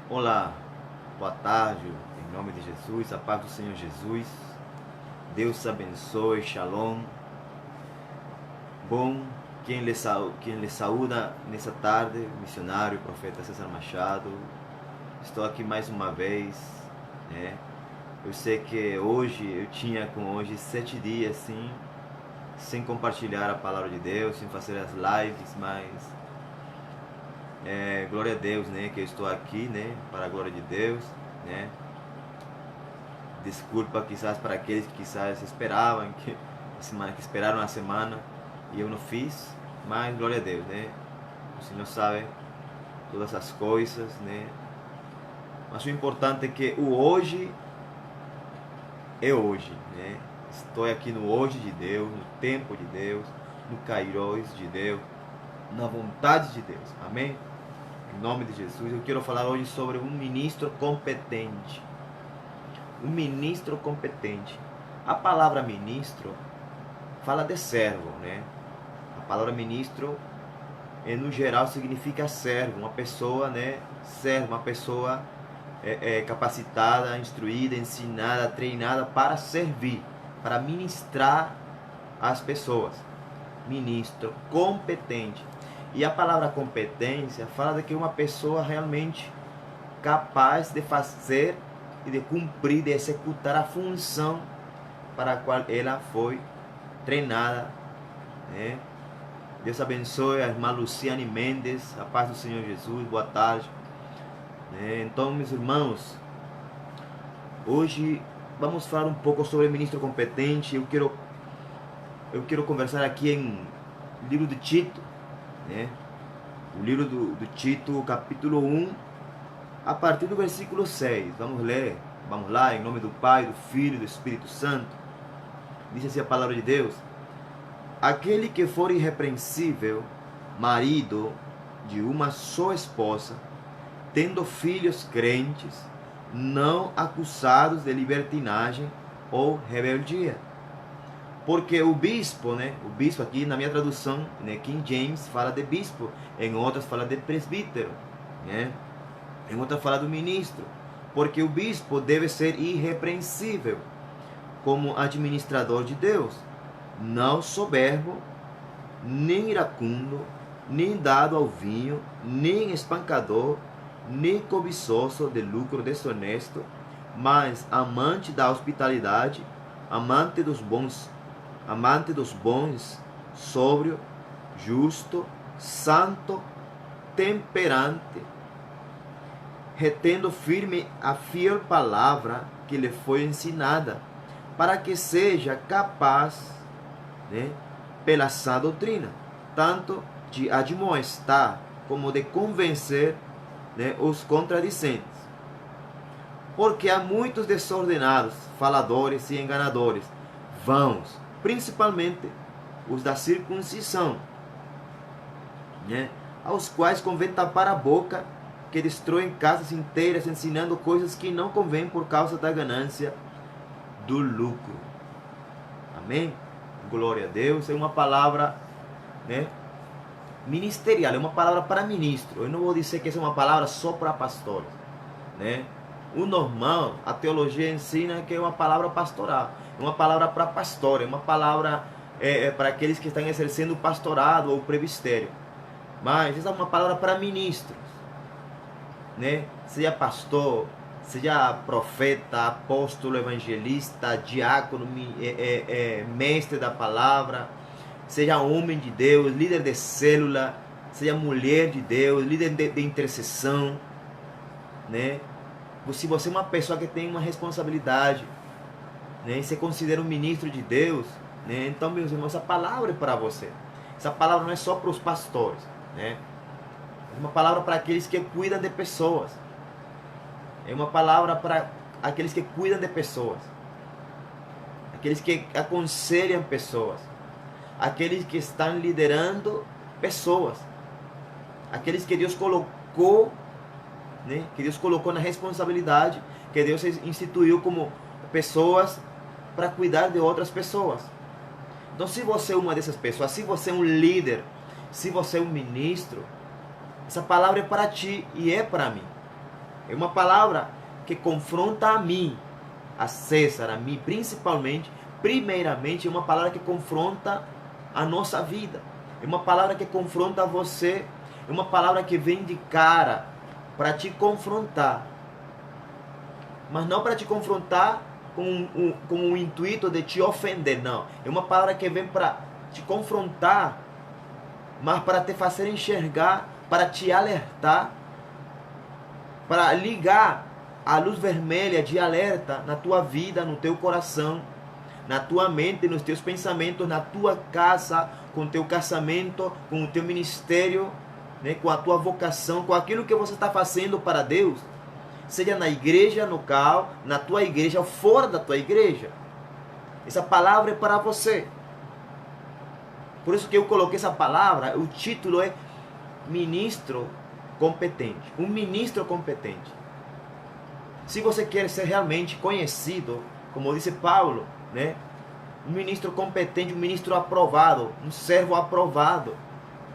Olá, boa tarde, em nome de Jesus, a paz do Senhor Jesus. Deus te abençoe, shalom. Bom, quem lhe saúda nessa tarde, missionário, profeta César Machado. Estou aqui mais uma vez, né? Eu sei que hoje, eu tinha com hoje 7 dias, sim, sem compartilhar a palavra de Deus, sem fazer as lives, mas glória a Deus, né, que eu estou aqui, né, para a glória de Deus, né. Desculpa quizás para aqueles que quizás esperavam que esperaram a semana e eu não fiz, mas glória a Deus, né. O Senhor sabe todas as coisas, né. Mas o importante é que o hoje é hoje, né. Estou aqui no hoje de Deus, no tempo de Deus, no Kairos de Deus, na vontade de Deus. Amém? Em nome de Jesus, eu quero falar hoje sobre um ministro competente. Um ministro competente. A palavra ministro fala de servo, né? A palavra ministro, no geral, significa servo, uma pessoa, né? Servo, uma pessoa capacitada, instruída, ensinada, treinada para servir, para ministrar às pessoas. Ministro competente. E a palavra competência fala de que uma pessoa realmente capaz de fazer e de cumprir, de executar a função para a qual ela foi treinada, né? Deus abençoe a irmã Luciane Mendes, a paz do Senhor Jesus, boa tarde. Então, meus irmãos, hoje vamos falar um pouco sobre o ministro competente. Eu quero conversar aqui em livro de Tito, né? O livro do Tito, capítulo 1, a partir do versículo 6. Vamos ler, vamos lá, em nome do Pai, do Filho e do Espírito Santo. Diz assim a palavra de Deus: aquele que for irrepreensível, marido de uma só esposa, tendo filhos crentes, não acusados de libertinagem ou rebeldia. Porque o bispo, né? O bispo aqui na minha tradução, né, King James, fala de bispo, em outras fala de presbítero, né? Em outra fala do ministro. Porque o bispo deve ser irrepreensível como administrador de Deus, não soberbo, nem iracundo, nem dado ao vinho, nem espancador, nem cobiçoso de lucro desonesto, mas amante da hospitalidade, amante dos bons, sóbrio, justo, santo, temperante, retendo firme a fiel palavra que lhe foi ensinada, para que seja capaz, né, pela sã doutrina, tanto de admoestar como de convencer, né, os contradicentes. Porque há muitos desordenados, faladores e enganadores, vãos, principalmente os da circuncisão, né, aos quais convém tapar a boca, que destroem casas inteiras, ensinando coisas que não convêm por causa da ganância do lucro. Amém? Glória a Deus. É uma palavra, né, ministerial, é uma palavra para ministro. Eu não vou dizer que essa é uma palavra só para pastores, né? O normal, a teologia ensina que é uma palavra pastoral, é uma palavra para pastor, é uma palavra para aqueles que estão exercendo o pastorado ou o presbitério. Mas essa é uma palavra para ministros, né? Seja pastor, seja profeta, apóstolo, evangelista, diácono, mestre da palavra, seja homem de Deus, líder de célula, seja mulher de Deus, líder de intercessão, né? Se você é uma pessoa que tem uma responsabilidade, né, e se considera um ministro de Deus, né, então, meus irmãos, essa palavra é para você. Essa palavra não é só para os pastores, né? É uma palavra para aqueles que cuidam de pessoas. É uma palavra para aqueles que cuidam de pessoas, aqueles que aconselham pessoas, aqueles que estão liderando pessoas, aqueles que Deus colocou, né, que Deus colocou na responsabilidade, que Deus instituiu como pessoas para cuidar de outras pessoas. Então, se você é uma dessas pessoas, se você é um líder, se você é um ministro, essa palavra é para ti e é para mim. É uma palavra que confronta a mim, a César, a mim principalmente. Primeiramente, é uma palavra que confronta a nossa vida. É uma palavra que confronta você. É uma palavra que vem de cara para te confrontar. Mas não para te confrontar com o intuito de te ofender, não. É uma palavra que vem para te confrontar, mas para te fazer enxergar, para te alertar, para ligar a luz vermelha de alerta na tua vida, no teu coração, na tua mente, nos teus pensamentos, na tua casa, com o teu casamento, com o teu ministério, né, com a tua vocação, com aquilo que você está fazendo para Deus, seja na igreja local, na tua igreja ou fora da tua igreja. Essa palavra é para você. Por isso que eu coloquei essa palavra, o título é ministro competente. Um ministro competente. Se você quer ser realmente conhecido, como disse Paulo, né? Um ministro competente, um ministro aprovado, um servo aprovado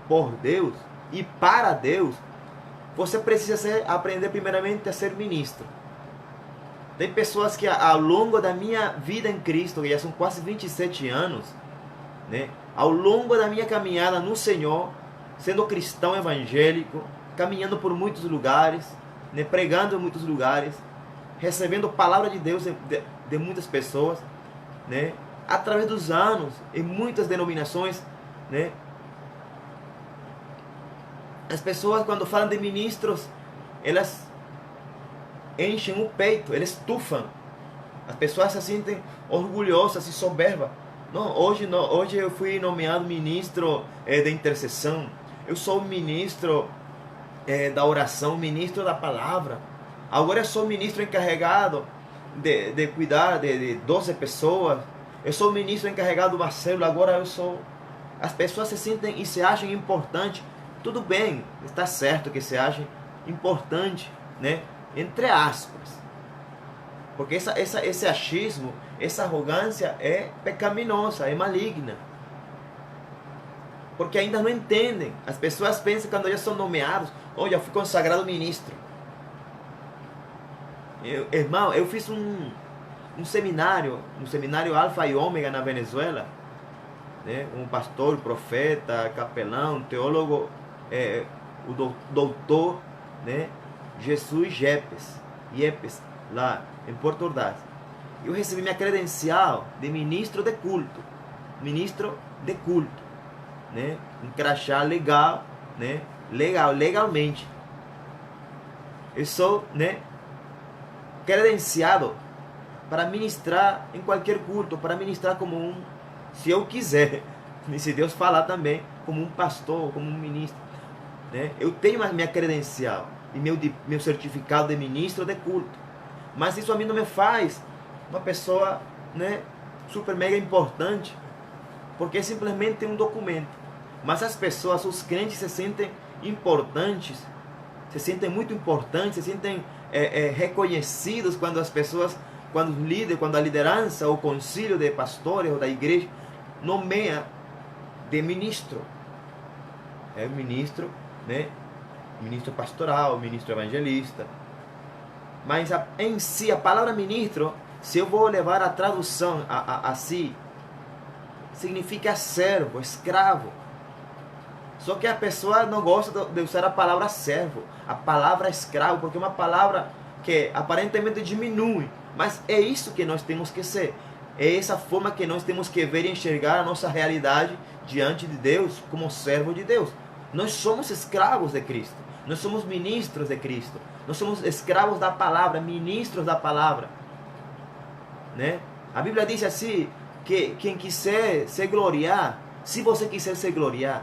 por Deus e para Deus, você precisa aprender primeiramente a ser ministro. Tem pessoas que ao longo da minha vida em Cristo, que já são quase 27 anos, né? Ao longo da minha caminhada no Senhor, sendo cristão evangélico, caminhando por muitos lugares, né? Pregando em muitos lugares, recebendo a palavra de Deus de muitas pessoas, né? Através dos anos, em muitas denominações, né? As pessoas, quando falam de ministros, elas enchem o peito, elas estufam. As pessoas se sentem orgulhosas e soberbas. Não, hoje eu fui nomeado ministro de intercessão. Eu sou ministro da oração, ministro da palavra. Agora eu sou ministro encarregado de cuidar de 12 pessoas. Eu sou ministro encarregado de uma célula. Agora eu sou... As pessoas se sentem e se acham importantes. Tudo bem, está certo que se achem importante, né? Entre aspas. Porque esse achismo, essa arrogância é pecaminosa, é maligna. Porque ainda não entendem. As pessoas pensam que quando já são nomeados, olha, eu fui consagrado ministro. Irmão, eu fiz um seminário Alfa e Ômega na Venezuela, né? Um pastor, profeta, capelão, teólogo, o doutor, né? Jesus Yepes, lá em Porto Ordaz. Eu recebi minha credencial de ministro de culto, né? Um crachá legal, né? Legalmente. Eu sou, né, credenciado para ministrar em qualquer culto, para ministrar como se eu quiser, e se Deus falar também, como um pastor, como um ministro, né? Eu tenho a minha credencial e meu certificado de ministro de culto, mas isso a mim não me faz uma pessoa, né, super mega importante, porque é simplesmente um documento. Mas as pessoas, os crentes, se sentem importantes, se sentem muito importantes, se sentem reconhecidos quando as pessoas, quando os líderes, quando a liderança, o concílio de pastores ou da igreja nomeia de ministro. É ministro, né? Ministro pastoral, ministro evangelista. Mas em si, a palavra ministro, se eu vou levar a tradução a si, significa servo, escravo. Só que a pessoa não gosta de usar a palavra servo, a palavra escravo, porque é uma palavra que aparentemente diminui. Mas é isso que nós temos que ser. É essa forma que nós temos que ver e enxergar a nossa realidade diante de Deus, como servo de Deus. Nós somos escravos de Cristo. Nós somos ministros de Cristo. Nós somos escravos da palavra, ministros da palavra, né? A Bíblia diz assim, que quem quiser se gloriar, se você quiser se gloriar,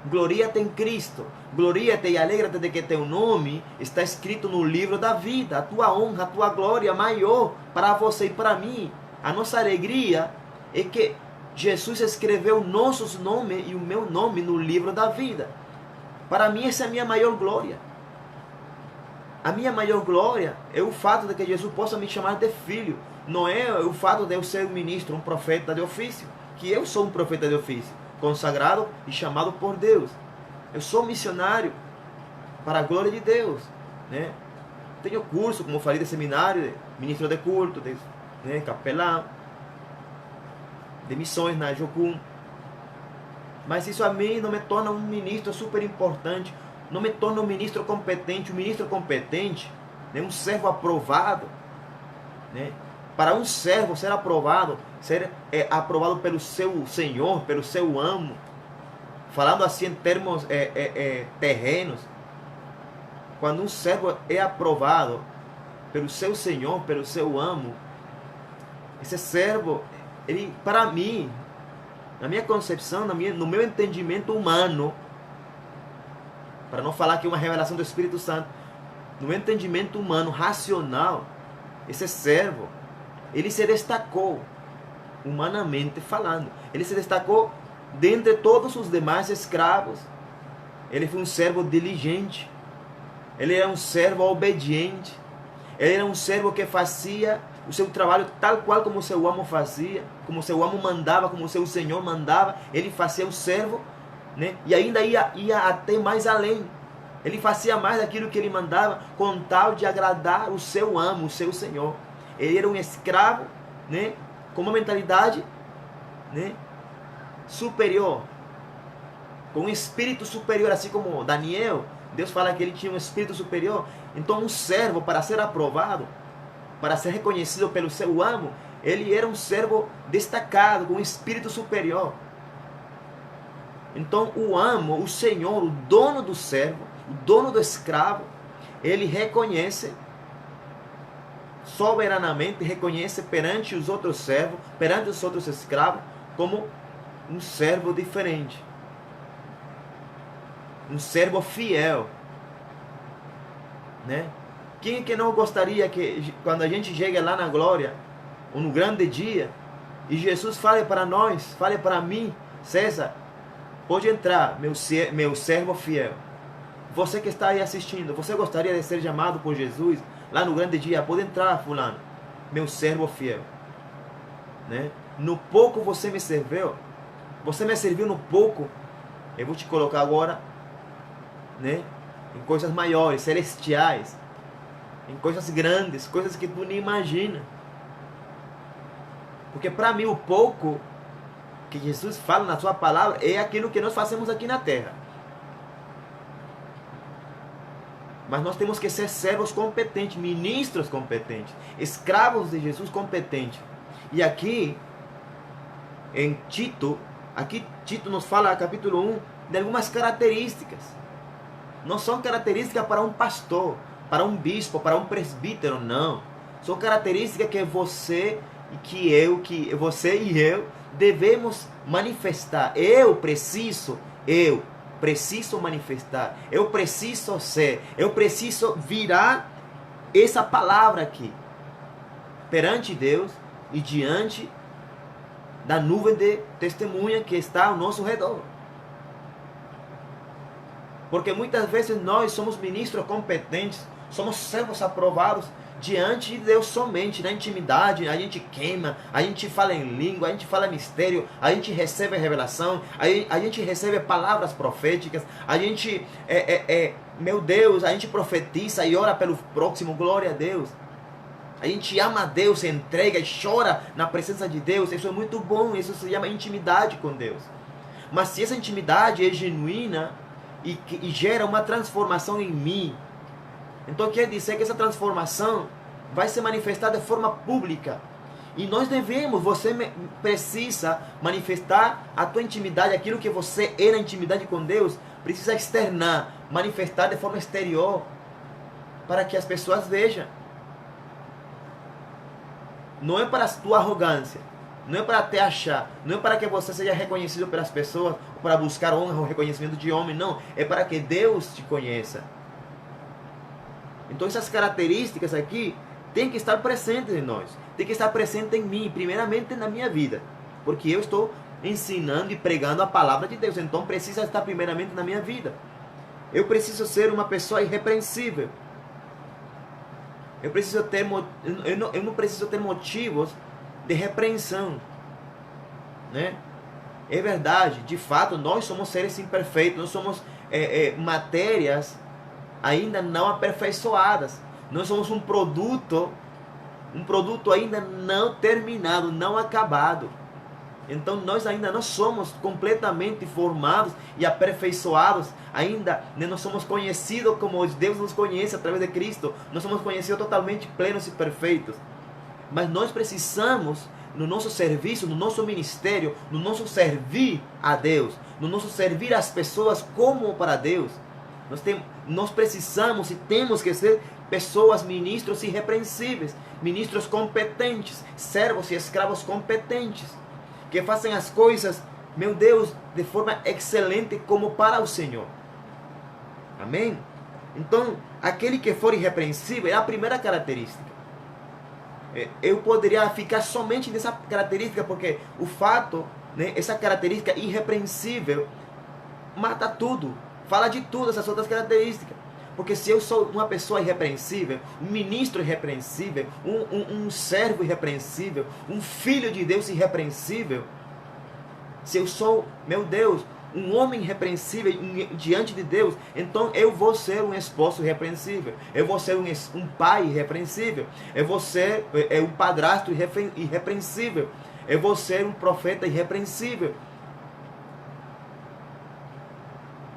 gloria-te em Cristo, gloria-te e alegra-te de que teu nome está escrito no livro da vida. A tua honra, a tua glória maior para você e para mim. A nossa alegria é que Jesus escreveu nossos nomes e o meu nome no livro da vida. Para mim essa é a minha maior glória. A minha maior glória é o fato de que Jesus possa me chamar de filho. Não é o fato de eu ser um ministro, um profeta de ofício. Que eu sou um profeta de ofício, consagrado e chamado por Deus. Eu sou missionário para a glória de Deus, né? Tenho curso, como falei, de seminário, de ministro de culto, de capelão, de missões na Jocum. Mas isso a mim não me torna um ministro super importante, não me torna um ministro competente. Um ministro competente, um servo aprovado, para um servo ser aprovado pelo seu senhor, pelo seu amo, falando assim em termos terrenos, quando um servo é aprovado pelo seu senhor, pelo seu amo, esse servo, ele, para mim, na minha concepção, no meu entendimento humano, para não falar que é uma revelação do Espírito Santo, no meu entendimento humano, racional, esse servo, ele se destacou, humanamente falando, ele se destacou dentre todos os demais escravos. Ele foi um servo diligente, ele era um servo obediente, ele era um servo que fazia o seu trabalho tal qual como o seu amo fazia, como o seu amo mandava, como o seu senhor mandava. Ele fazia o servo, e ainda ia até mais além. Ele fazia mais daquilo que ele mandava, com tal de agradar o seu amo, o seu senhor. Ele era um escravo, com uma mentalidade, superior, com um espírito superior, assim como Daniel. Deus fala que ele tinha um espírito superior. Então um servo, para ser aprovado, para ser reconhecido pelo seu amo, ele era um servo destacado, com um espírito superior. Então o amo, o senhor, o dono do servo, o dono do escravo, ele reconhece soberanamente, reconhece perante os outros servos, perante os outros escravos, como um servo diferente, um servo fiel, Quem que não gostaria que quando a gente chegue lá na glória, ou no grande dia, e Jesus fale para nós, fale para mim: César, pode entrar, meu servo fiel. Você que está aí assistindo, você gostaria de ser chamado por Jesus lá no grande dia? Pode entrar, fulano, meu servo fiel. No pouco você me serviu, no pouco, eu vou te colocar agora, em coisas maiores, celestiais, em coisas grandes, coisas que tu nem imagina. Porque para mim o pouco que Jesus fala na sua palavra é aquilo que nós fazemos aqui na terra. Mas nós temos que ser servos competentes, ministros competentes, escravos de Jesus competentes. E aqui, em Tito, Tito nos fala, capítulo 1, de algumas características. Não são características para um pastor, para um bispo, para um presbítero, não. São características que você e eu devemos manifestar. Eu preciso manifestar, eu preciso ser, eu preciso virar essa palavra aqui perante Deus e diante da nuvem de testemunha que está ao nosso redor. Porque muitas vezes nós somos ministros competentes, somos servos aprovados diante de Deus somente, na intimidade. A gente queima, a gente fala em língua, a gente fala mistério, a gente recebe revelação, a gente recebe palavras proféticas, a gente, meu Deus, a gente profetiza e ora pelo próximo, glória a Deus. A gente ama a Deus, se entrega e chora na presença de Deus. Isso é muito bom, isso se chama intimidade com Deus. Mas se essa intimidade é genuína e gera uma transformação em mim, então quer dizer que essa transformação vai se manifestar de forma pública. E nós devemos, precisa manifestar a tua intimidade, aquilo que você é na intimidade com Deus, precisa externar, manifestar de forma exterior, para que as pessoas vejam. Não é para a tua arrogância, não é para te achar, não é para que você seja reconhecido pelas pessoas, ou para buscar honra ou reconhecimento de homem, não. É para que Deus te conheça. Então essas características aqui tem que estar presentes em nós, tem que estar presente em mim, primeiramente na minha vida, porque eu estou ensinando e pregando a palavra de Deus, então precisa estar primeiramente na minha vida. Eu preciso ser uma pessoa irrepreensível. Eu não preciso ter motivos de repreensão, É verdade, de fato, nós somos seres imperfeitos, nós somos matérias ainda não aperfeiçoadas. Nós somos um produto ainda não terminado, não acabado. Então nós ainda não somos completamente formados e aperfeiçoados, ainda não somos conhecidos como Deus nos conhece através de Cristo, nós somos conhecidos totalmente plenos e perfeitos. Mas nós precisamos, no nosso serviço, no nosso ministério, no nosso servir a Deus, no nosso servir às pessoas como para Deus, nós precisamos e temos que ser pessoas, ministros irrepreensíveis, ministros competentes, servos e escravos competentes, que fazem as coisas, meu Deus, de forma excelente como para o Senhor. Amém? Então, aquele que for irrepreensível é a primeira característica. Eu poderia ficar somente nessa característica, porque o fato, essa característica irrepreensível, mata tudo, fala de tudo essas outras características. Porque se eu sou uma pessoa irrepreensível, um ministro irrepreensível, um servo irrepreensível, um filho de Deus irrepreensível, se eu sou, meu Deus, um homem irrepreensível diante de Deus, então eu vou ser um esposo irrepreensível, eu vou ser um pai irrepreensível, eu vou ser um padrasto irrepreensível, eu vou ser um profeta irrepreensível.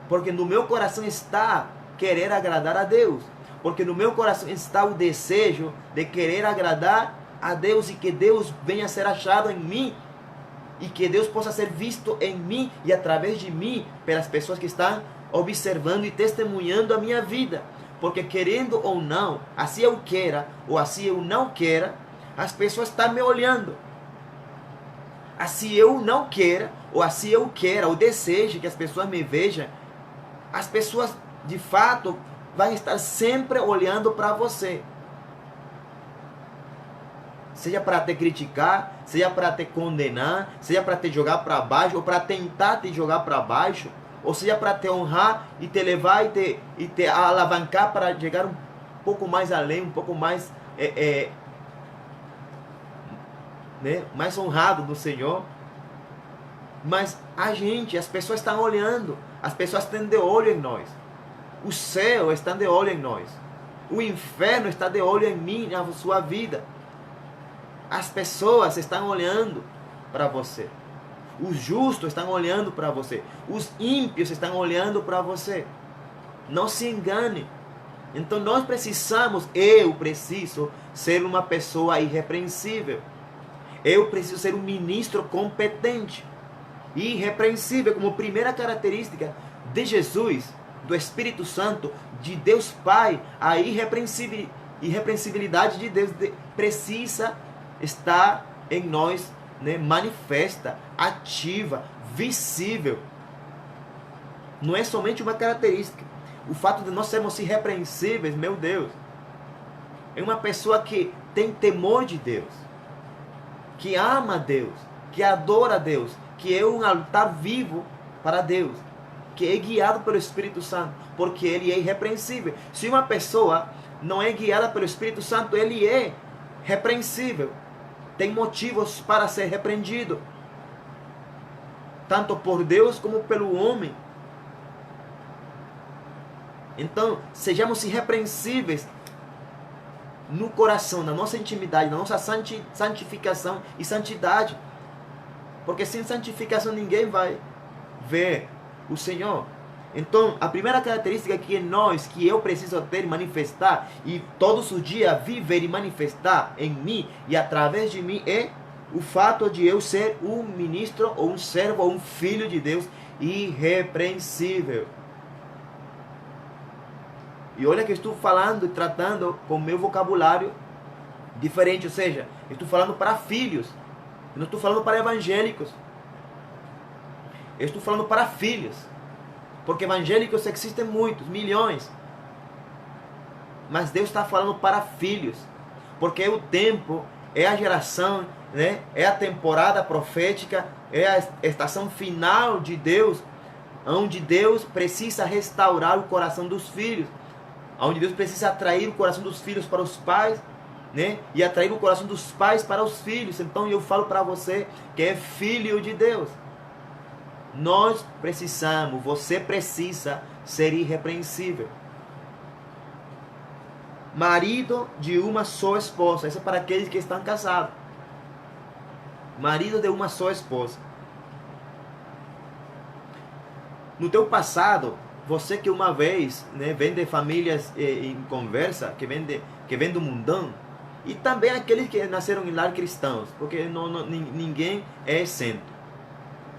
Porque no meu coração está querer agradar a Deus. Porque no meu coração está o desejo de querer agradar a Deus e que Deus venha a ser achado em mim. E que Deus possa ser visto em mim e através de mim pelas pessoas que estão observando e testemunhando a minha vida. Porque querendo ou não, assim eu queira ou assim eu não queira, as pessoas estão me olhando. Assim eu não queira ou assim eu queira ou deseje que as pessoas me vejam, as pessoas de fato vão estar sempre olhando para você. Seja para te criticar, seja para te condenar, seja para te jogar para baixo, ou para tentar te jogar para baixo, ou seja para te honrar e te levar e te alavancar para chegar um pouco mais além, um pouco mais, mais honrado do Senhor. Mas as pessoas estão olhando, as pessoas estão de olho em nós. O céu está de olho em nós. O inferno está de olho em mim, na sua vida. As pessoas estão olhando para você. Os justos estão olhando para você. Os ímpios estão olhando para você. Não se engane. Então eu preciso ser uma pessoa irrepreensível. Eu preciso ser um ministro competente. Irrepreensível, como primeira característica de Jesus, do Espírito Santo, de Deus Pai. A irrepreensibilidade de Deus precisa estar em nós, manifesta, ativa, visível. Não é somente uma característica. O fato de nós sermos irrepreensíveis, meu Deus, é uma pessoa que tem temor de Deus, que ama a Deus, que adora a Deus, que é um altar vivo para Deus, que é guiado pelo Espírito Santo, porque ele é irrepreensível. Se uma pessoa não é guiada pelo Espírito Santo, ele é repreensível. Tem motivos para ser repreendido, tanto por Deus como pelo homem. Então, sejamos irrepreensíveis no coração, na nossa intimidade, na nossa santificação e santidade. Porque sem santificação ninguém vai ver o Senhor. Então, a primeira característica que eu preciso ter e manifestar, e todos os dias viver e manifestar em mim e através de mim, é o fato de eu ser um ministro, ou um servo, ou um filho de Deus irrepreensível. E olha que eu estou falando e tratando com o meu vocabulário diferente, ou seja, eu estou falando para filhos, eu não estou falando para evangélicos, eu estou falando para filhos. Porque evangélicos existem muitos, milhões. Mas Deus está falando para filhos. Porque é o tempo, é a geração, é a temporada profética, é a estação final de Deus, onde Deus precisa restaurar o coração dos filhos, onde Deus precisa atrair o coração dos filhos para os pais, e atrair o coração dos pais para os filhos. Então eu falo para você que é filho de Deus. Nós precisamos, você precisa ser irrepreensível. marido de uma só esposa. Isso é para aqueles que estão casados. Marido de uma só esposa. No teu passado, você que uma vez, né, vem de famílias em conversa, que vem do mundão, e também aqueles que nasceram em lar cristãos, porque ninguém é exento,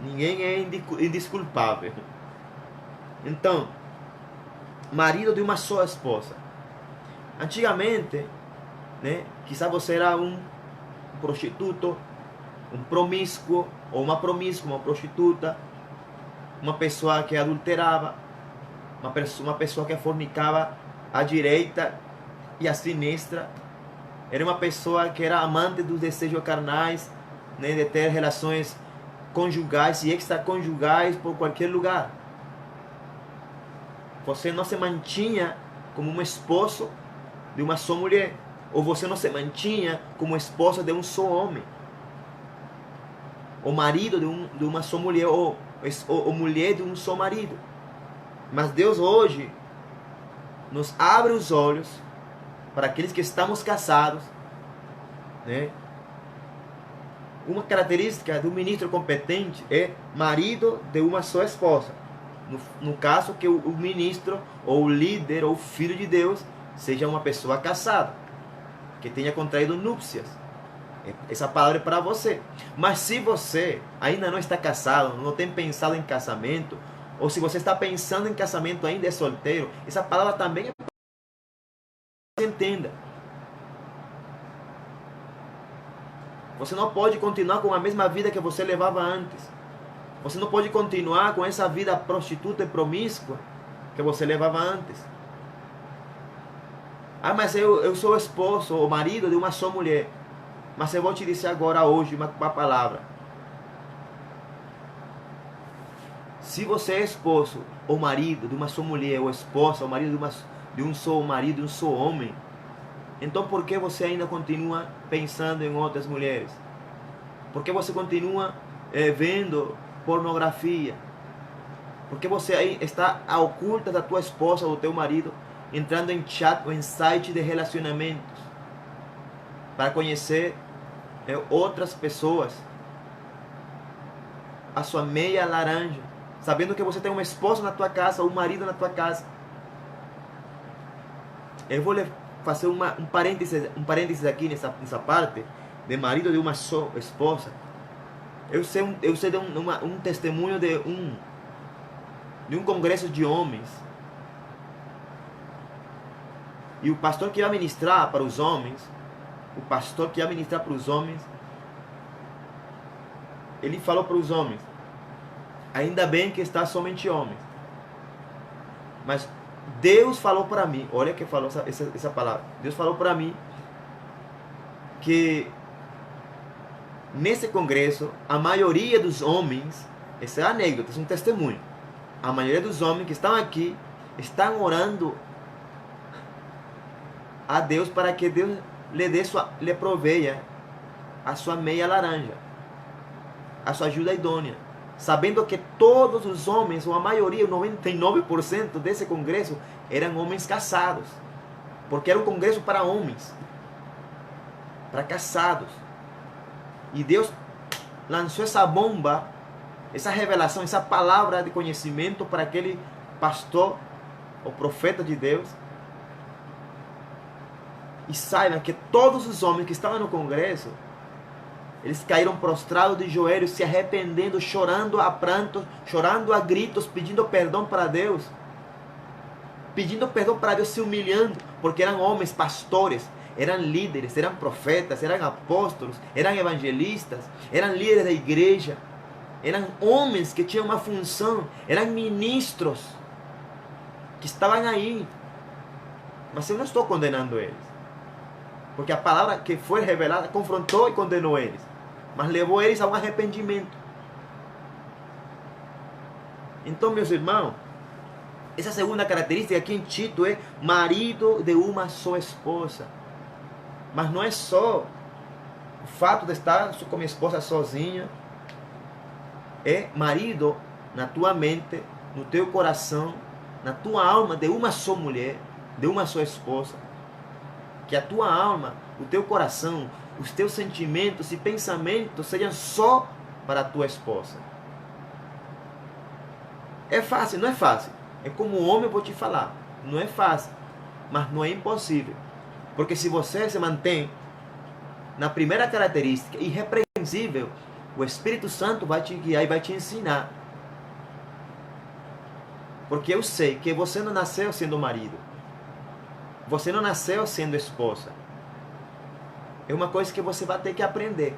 ninguém é indesculpável. Então, marido de uma só esposa. Antigamente, né, quizá você era um prostituto, um promíscuo, ou uma promíscua, uma prostituta, uma pessoa que adulterava, uma pessoa que fornicava à direita e à sinistra. Era uma pessoa que era amante dos desejos carnais, né, de ter relações conjugais e extraconjugais por qualquer lugar. Você não se mantinha como um esposo de uma só mulher, ou você não se mantinha como esposa de um só homem, ou marido de uma só mulher, ou mulher de um só marido. Mas Deus hoje nos abre os olhos para aqueles que estamos casados, né? Uma característica do ministro competente é marido de uma só esposa. No caso que o ministro, ou o líder, ou o filho de Deus, seja uma pessoa casada, que tenha contraído núpcias. Essa palavra é para você. Mas se você ainda não está casado, não tem pensado em casamento, ou se você está pensando em casamento ainda é solteiro, essa palavra também é para que você entenda. Você não pode continuar com a mesma vida que você levava antes. Você não pode continuar com essa vida prostituta e promíscua que você levava antes. Ah, mas eu sou esposo ou marido de uma só mulher. Mas eu vou te dizer agora, hoje, uma palavra. Se você é esposo ou marido de uma só mulher, ou esposa ou marido de um só marido, de um só homem, então por que você ainda continua pensando em outras mulheres? Por que você continua vendo pornografia? Por que você aí está a oculta da tua esposa ou do teu marido, entrando em chat ou em site de relacionamentos para conhecer outras pessoas? A sua meia laranja, sabendo que você tem uma esposa na tua casa, ou um marido na tua casa. Eu vou fazer um parênteses aqui nessa parte de marido de uma só esposa. Eu sei de um testemunho de um congresso de homens. E o pastor que ia ministrar para os homens, ele falou para os homens: ainda bem que está somente homens. Mas Deus falou para mim, olha que falou essa palavra. Deus falou para mim que nesse congresso, a maioria dos homens, essa é a anedota, esse é um testemunho. A maioria dos homens que estão aqui estão orando a Deus para que Deus lhe proveia a sua meia laranja, a sua ajuda idônea, sabendo que todos os homens, ou a maioria, 99% desse congresso, eram homens casados, porque era um congresso para homens, para casados. E Deus lançou essa bomba, essa revelação, essa palavra de conhecimento para aquele pastor, o profeta de Deus. E saibam que todos os homens que estavam no congresso, eles caíram prostrados de joelhos, se arrependendo, chorando a prantos, chorando a gritos, pedindo perdão para Deus. Pedindo perdão para Deus, se humilhando, porque eram homens pastores, eram líderes, eram profetas, eram apóstolos, eram evangelistas, eram líderes da igreja, eram homens que tinham uma função, eram ministros que estavam aí. Mas eu não estou condenando eles, porque a palavra que foi revelada confrontou e condenou eles, mas levou eles a um arrependimento. Então, meus irmãos, essa segunda característica aqui em Tito é marido de uma só esposa. Mas não é só o fato de estar com minha esposa sozinha. É marido na tua mente, no teu coração, na tua alma, de uma só mulher, de uma só esposa. que a tua alma, o teu coração, os teus sentimentos e pensamentos sejam só para a tua esposa. É fácil? Não é fácil. É como homem eu vou te falar. Não é fácil, mas não é impossível. Porque se você se mantém na primeira característica, irrepreensível, o Espírito Santo vai te guiar e vai te ensinar. Porque eu sei que você não nasceu sendo marido. Você não nasceu sendo esposa. É uma coisa que você vai ter que aprender.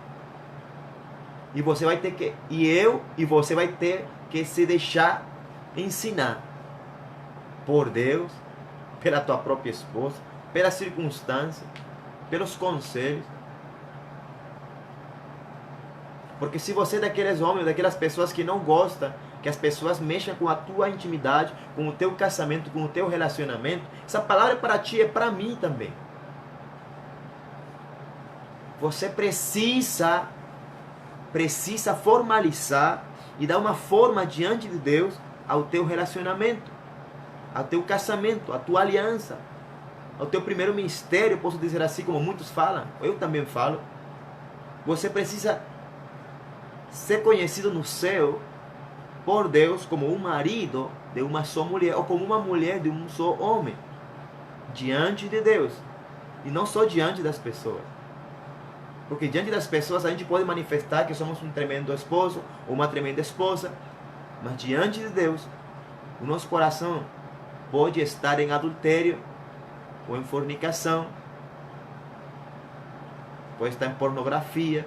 E você vai ter que... E você vai ter que se deixar ensinar. Por Deus, pela tua própria esposa, pelas circunstâncias, pelos conselhos. Porque se você é daqueles homens, daquelas pessoas que não gostam que as pessoas mexam com a tua intimidade, com o teu casamento, com o teu relacionamento, essa palavra é para ti, é para mim também. Você precisa formalizar e dar uma forma diante de Deus ao teu relacionamento, ao teu casamento, à tua aliança, ao teu primeiro ministério, posso dizer assim, como muitos falam, eu também falo. Você precisa ser conhecido no céu por Deus como um marido de uma só mulher, ou como uma mulher de um só homem, diante de Deus, e não só diante das pessoas. Porque diante das pessoas a gente pode manifestar que somos um tremendo esposo ou uma tremenda esposa, mas diante de Deus, o nosso coração pode estar em adultério, ou em fornicação, pode estar em pornografia,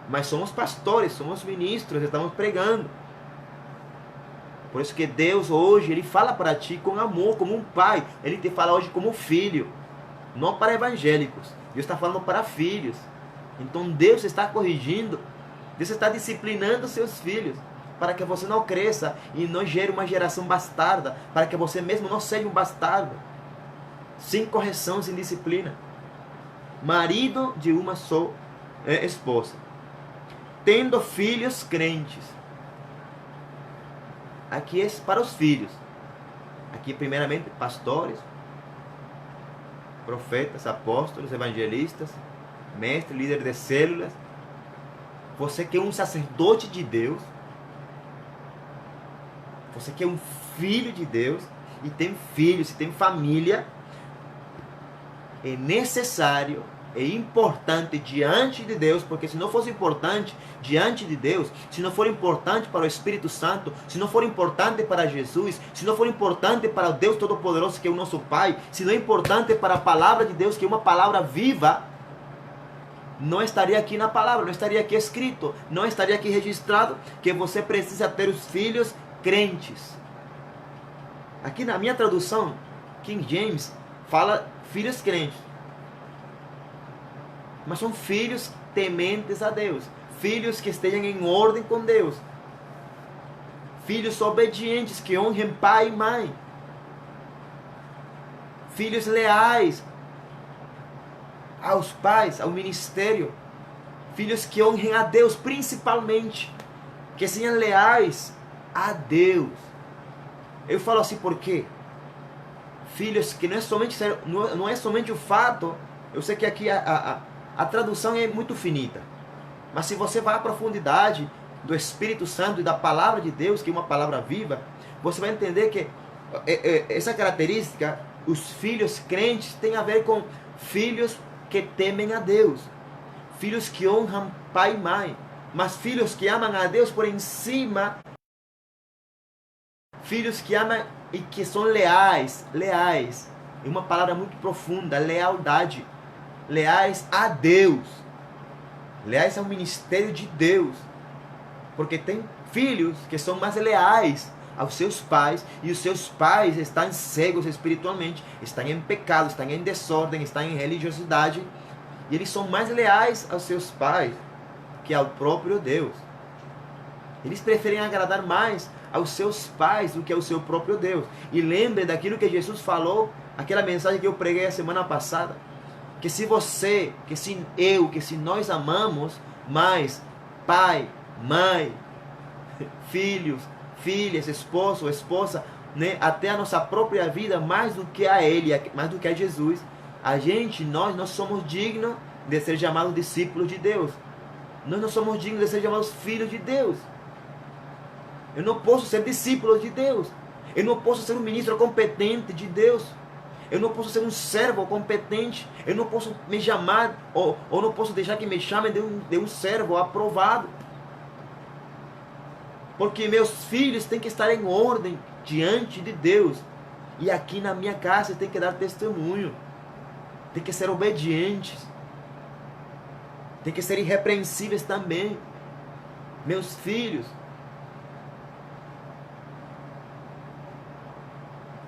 mas somos pastores, somos ministros, estamos pregando. Por isso que Deus hoje, Ele fala para ti com amor, como um pai. Ele te fala hoje como filho, não para evangélicos. Deus está falando para filhos. Então Deus está corrigindo, Deus está disciplinando seus filhos, para que você não cresça e não gere uma geração bastarda, para que você mesmo não seja um bastardo, sem correção, sem disciplina. Marido de uma só esposa, tendo filhos crentes. Aqui é para os filhos. Aqui primeiramente pastores, profetas, apóstolos, evangelistas, mestre, líder de células. Você que é um sacerdote de Deus, você que é um filho de Deus e tem filhos, e tem família, é necessário, é importante diante de Deus, porque se não fosse importante diante de Deus, se não for importante para o Espírito Santo, se não for importante para Jesus, se não for importante para o Deus Todo-Poderoso que é o nosso Pai, se não é importante para a palavra de Deus que é uma palavra viva, não estaria aqui na palavra, não estaria aqui escrito, não estaria aqui registrado que você precisa ter os filhos crentes. Aqui na minha tradução, King James, fala filhos crentes. Mas são filhos tementes a Deus, filhos que estejam em ordem com Deus, filhos obedientes que honrem pai e mãe, filhos leais aos pais, ao ministério, filhos que honrem a Deus principalmente, que sejam leais a Deus. Eu falo assim porque filhos que não é somente o fato, eu sei que aqui a tradução é muito finita, mas se você vai à profundidade do Espírito Santo e da palavra de Deus, que é uma palavra viva, você vai entender que essa característica, os filhos crentes, tem a ver com filhos que temem a Deus, filhos que honram pai e mãe, mas filhos que amam a Deus por em cima, filhos que amam e que são leais, é uma palavra muito profunda, lealdade, leais a Deus, leais ao ministério de Deus, porque tem filhos que são mais leais aos seus pais, e os seus pais estão cegos espiritualmente, estão em pecado, estão em desordem, estão em religiosidade, e eles são mais leais aos seus pais que ao próprio Deus. Eles preferem agradar mais aos seus pais do que ao seu próprio Deus. E lembre daquilo que Jesus falou, aquela mensagem que eu preguei a semana passada, que se você, que se nós amamos mais pai, mãe, filhos, filhas, esposo ou esposa, né, até a nossa própria vida, mais do que a Ele, mais do que a Jesus, Nós não somos dignos de ser chamados discípulos de Deus. Nós não somos dignos de ser chamados filhos de Deus. Eu não posso ser discípulo de Deus. Eu não posso ser um ministro competente de Deus. Eu não posso ser um servo competente. Eu não posso me chamar, ou não posso deixar que me chamem de um servo aprovado. Porque meus filhos têm que estar em ordem diante de Deus. E aqui na minha casa tem que dar testemunho. Tem que ser obedientes. Tem que ser irrepreensíveis também. Meus filhos.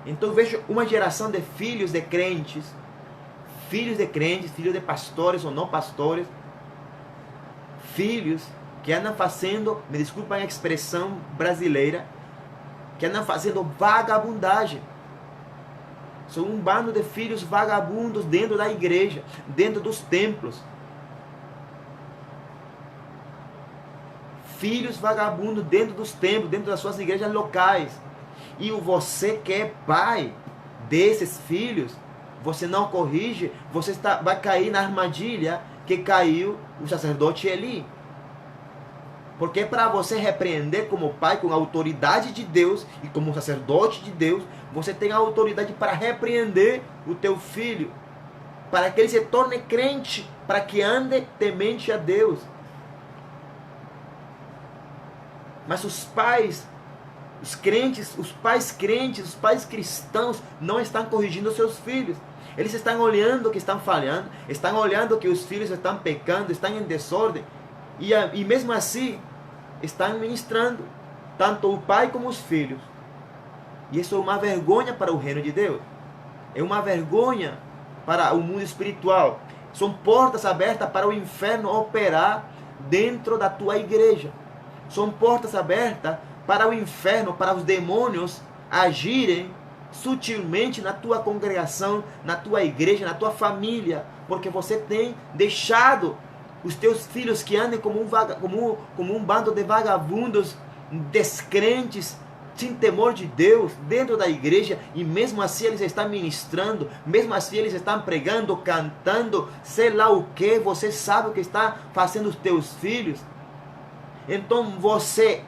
Então eu vejo uma geração de filhos de crentes, filhos de pastores ou não pastores, filhos que andam fazendo, me desculpem a expressão brasileira, que andam fazendo vagabundagem. São um bando de filhos vagabundos dentro da igreja, dentro dos templos. Filhos vagabundos dentro dos templos, dentro das suas igrejas locais. E você que é pai desses filhos, você não corrige, você vai cair na armadilha que caiu o sacerdote Eli. Porque para você repreender como pai, com a autoridade de Deus e como sacerdote de Deus, você tem a autoridade para repreender o teu filho, para que ele se torne crente, para que ande temente a Deus. Mas os pais, os crentes, os pais cristãos não estão corrigindo seus filhos. Eles estão olhando que estão falhando, estão olhando que os filhos estão pecando, estão em desordem. E mesmo assim, estão ministrando, tanto o pai como os filhos. E isso é uma vergonha para o reino de Deus. É uma vergonha para o mundo espiritual. São portas abertas para o inferno operar dentro da tua igreja. São portas abertas para o inferno, para os demônios agirem sutilmente na tua congregação, na tua igreja, na tua família, porque você tem deixado os teus filhos que andem como um bando de vagabundos, descrentes, sem temor de Deus, dentro da igreja, e mesmo assim eles estão ministrando, mesmo assim eles estão pregando, cantando, sei lá o que, você sabe o que está fazendo os teus filhos. Então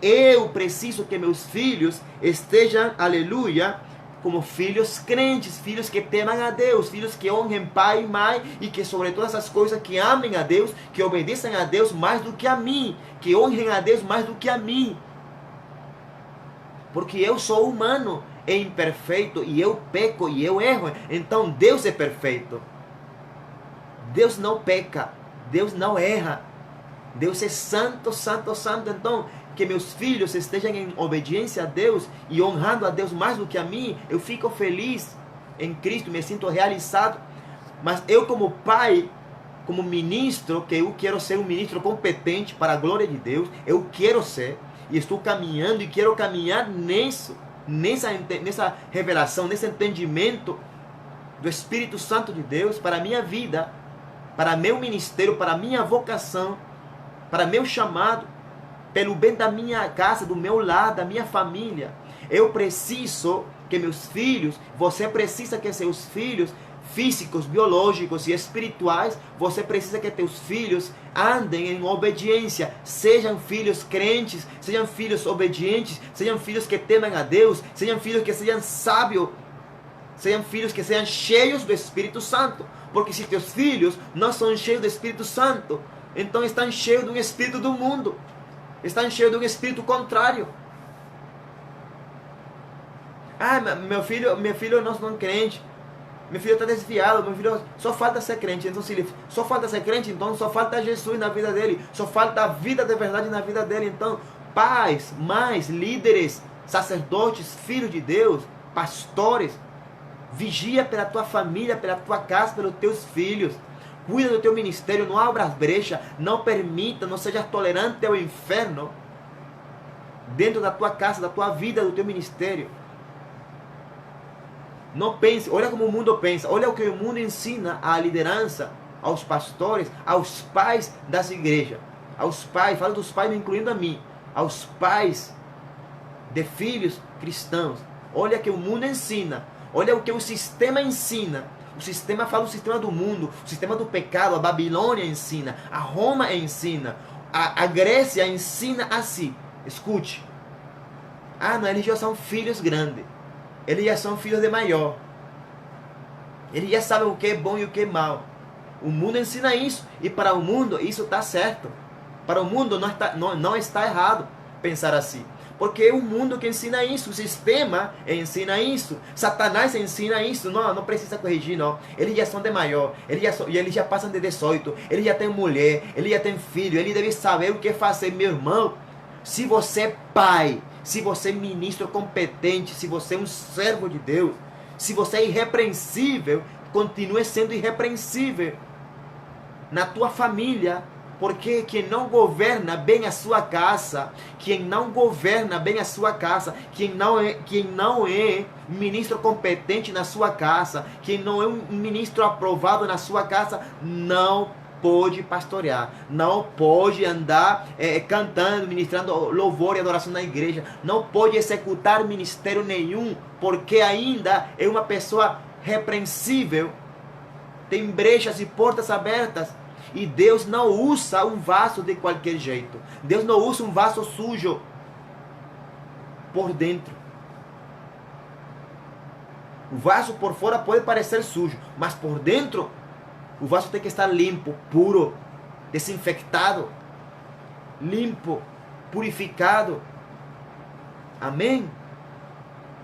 eu preciso que meus filhos estejam, aleluia, como filhos crentes, filhos que temam a Deus, filhos que honrem pai e mãe, e que sobre todas as coisas que amem a Deus, que obedeçam a Deus mais do que a mim, que honrem a Deus mais do que a mim. Porque eu sou humano, é imperfeito, e eu peco, e eu erro. Então Deus é perfeito. Deus não peca, Deus não erra. Deus é santo, santo, santo. Então, que meus filhos estejam em obediência a Deus e honrando a Deus mais do que a mim, eu fico feliz em Cristo, me sinto realizado. Mas eu, como pai, como ministro, que eu quero ser um ministro competente para a glória de Deus, eu quero ser, e estou caminhando e quero caminhar nessa revelação, nesse entendimento do Espírito Santo de Deus para a minha vida, para meu ministério, para a minha vocação, para meu chamado, pelo bem da minha casa, do meu lar, da minha família. Eu preciso que meus filhos, você precisa que seus filhos físicos, biológicos e espirituais, você precisa que teus filhos andem em obediência, sejam filhos crentes, sejam filhos obedientes, sejam filhos que temam a Deus, sejam filhos que sejam sábios, sejam filhos que sejam cheios do Espírito Santo. Porque se teus filhos não são cheios do Espírito Santo, então estão cheios de um espírito do mundo, estão cheios de um espírito contrário. Ah, meu filho não é crente, meu filho está desviado, meu filho só falta ser crente. Então, se ele só falta ser crente, então só falta Jesus na vida dele, só falta a vida de verdade na vida dele. Então, pais, mães, líderes, sacerdotes, filhos de Deus, pastores, vigia pela tua família, pela tua casa, pelos teus filhos. Cuida do teu ministério, não abra brecha, não permita, não seja tolerante ao inferno dentro da tua casa, da tua vida, do teu ministério. Não pense, olha como o mundo pensa, olha o que o mundo ensina à liderança, aos pastores, aos pais das igrejas, aos pais, falo dos pais incluindo a mim, aos pais de filhos cristãos. Olha que o mundo ensina, Olha o que o sistema ensina. O sistema fala o sistema do mundo, o sistema do pecado. A Babilônia ensina, a Roma ensina, a Grécia ensina assim. Escute. Não, eles já são filhos grandes. Eles já são filhos de maior. Eles já sabem o que é bom e o que é mal. O mundo ensina isso. E para o mundo isso está certo. Para o mundo não está errado pensar assim. Porque é o mundo que ensina isso. O sistema ensina isso. Satanás ensina isso. Não precisa corrigir, não. Eles já são de maior. Eles já passam de 18. Eles já têm mulher. Eles já têm filho. Ele deve saber o que fazer, meu irmão. Se você é pai, se você é ministro competente, se você é um servo de Deus, se você é irrepreensível, continue sendo irrepreensível na tua família. Porque quem não governa bem a sua casa, quem não governa bem a sua casa, quem não é ministro competente na sua casa, quem não é um ministro aprovado na sua casa, não pode pastorear, não pode andar cantando, ministrando louvor e adoração na igreja, não pode executar ministério nenhum, porque ainda é uma pessoa repreensível, tem brechas e portas abertas. E Deus não usa um vaso de qualquer jeito. Deus não usa um vaso sujo por dentro. O vaso por fora pode parecer sujo, mas por dentro o vaso tem que estar limpo, puro, desinfectado, limpo, purificado. Amém?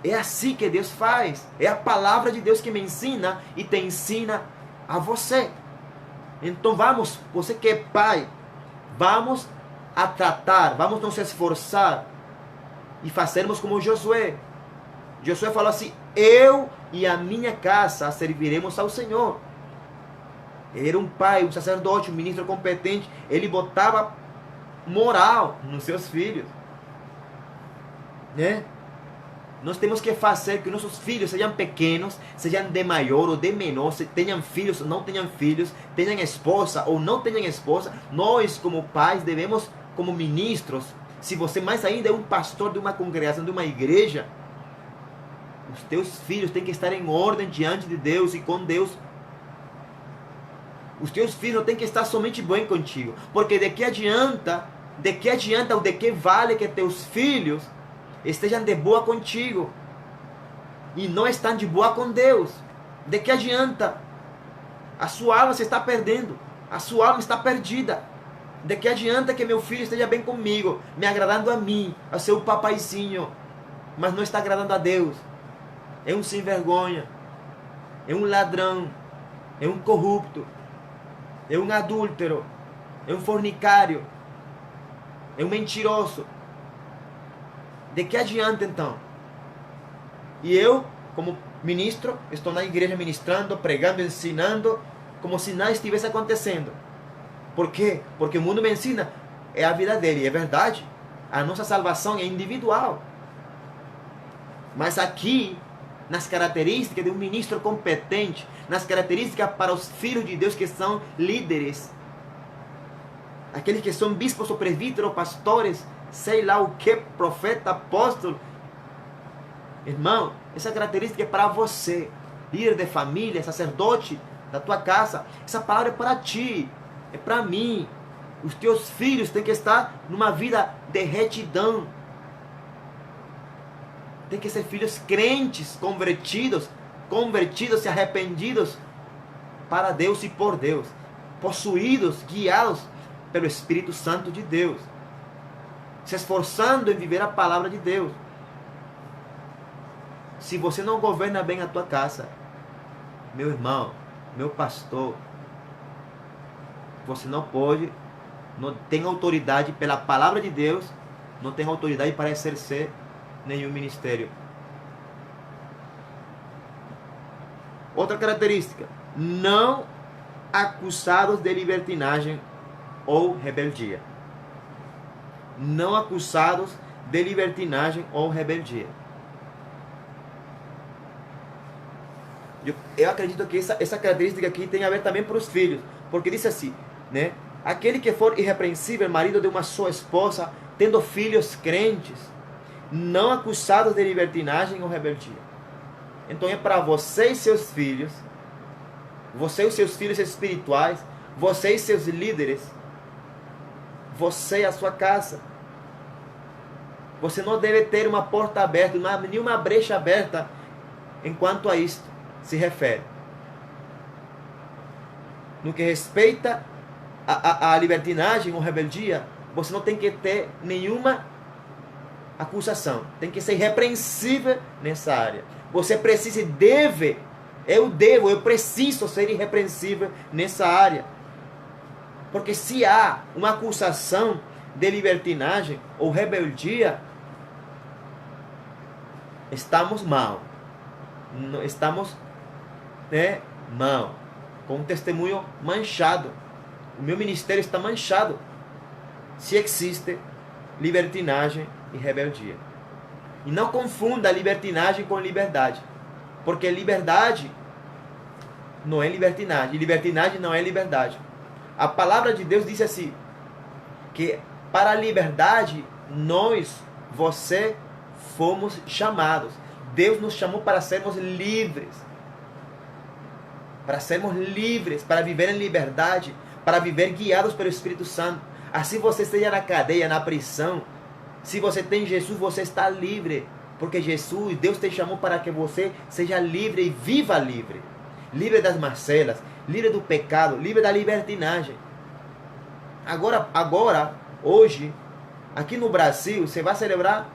É assim que Deus faz. É a palavra de Deus que me ensina e te ensina a você. Então vamos, você que é pai, vamos a tratar, vamos nos esforçar e fazermos como Josué. Josué falou assim: eu e a minha casa serviremos ao Senhor. Ele era um pai, um sacerdote, um ministro competente. Ele botava moral nos seus filhos, né? Nós temos que fazer que nossos filhos sejam pequenos, sejam de maior ou de menor, tenham filhos ou não tenham filhos, tenham esposa ou não tenham esposa. Nós, como pais, devemos, como ministros, se você mais ainda é um pastor de uma congregação, de uma igreja, os teus filhos têm que estar em ordem diante de Deus e com Deus. Os teus filhos não têm que estar somente bem contigo, porque de que adianta ou de que vale que teus filhos estejam de boa contigo e não estão de boa com Deus? De que adianta? A sua alma se está perdendo, a sua alma está perdida. De que adianta que meu filho esteja bem comigo, me agradando a mim, a seu papaizinho, mas não está agradando a Deus? É um sem vergonha, é um ladrão, é um corrupto, é um adúltero, é um fornicário, é um mentiroso. De que adianta então? E eu, como ministro, estou na igreja ministrando, pregando, ensinando, como se nada estivesse acontecendo. Por quê? Porque o mundo me ensina, é a vida dele, é verdade. A nossa salvação é individual. Mas aqui, nas características de um ministro competente, nas características para os filhos de Deus que são líderes, aqueles que são bispos ou presbíteros, pastores, sei lá o que, profeta, apóstolo. Irmão, essa característica é para você, líder de família, sacerdote da tua casa. Essa palavra é para ti, é para mim. Os teus filhos têm que estar numa vida de retidão. Tem que ser filhos crentes, convertidos e arrependidos para Deus e por Deus, possuídos, guiados pelo Espírito Santo de Deus, se esforçando em viver a palavra de Deus. Se você não governa bem a tua casa, meu irmão, meu pastor, você não pode, não tem autoridade pela palavra de Deus, não tem autoridade para exercer nenhum ministério. Outra característica: não acusados de libertinagem ou rebeldia. Não acusados de libertinagem ou rebeldia. Eu acredito que essa característica aqui tem a ver também para os filhos, porque diz assim, né? Aquele que for irrepreensível, marido de uma só esposa, tendo filhos crentes, não acusados de libertinagem ou rebeldia. Então é para você e seus filhos, você e os seus filhos espirituais, você e seus líderes, você e a sua casa. Você não deve ter uma porta aberta, nenhuma brecha aberta enquanto a isto se refere. No que respeita a libertinagem ou rebeldia, você não tem que ter nenhuma acusação. Tem que ser irrepreensível nessa área. Você precisa e deve, eu preciso ser irrepreensível nessa área. Porque se há uma acusação de libertinagem ou rebeldia, estamos mal. Estamos mal. Com um testemunho manchado. O meu ministério está manchado. Se existe libertinagem e rebeldia. E não confunda libertinagem com liberdade. Porque liberdade não é libertinagem. Libertinagem não é liberdade. A palavra de Deus diz assim, que para a liberdade você fomos chamados. Deus nos chamou para sermos livres. Para sermos livres, para viver em liberdade, para viver guiados pelo Espírito Santo. Assim você esteja na cadeia, na prisão. Se você tem Jesus, você está livre. Porque Jesus, Deus te chamou para que você seja livre e viva livre. Livre das mazelas, livre do pecado, livre da libertinagem. Agora, hoje, aqui no Brasil, você vai celebrar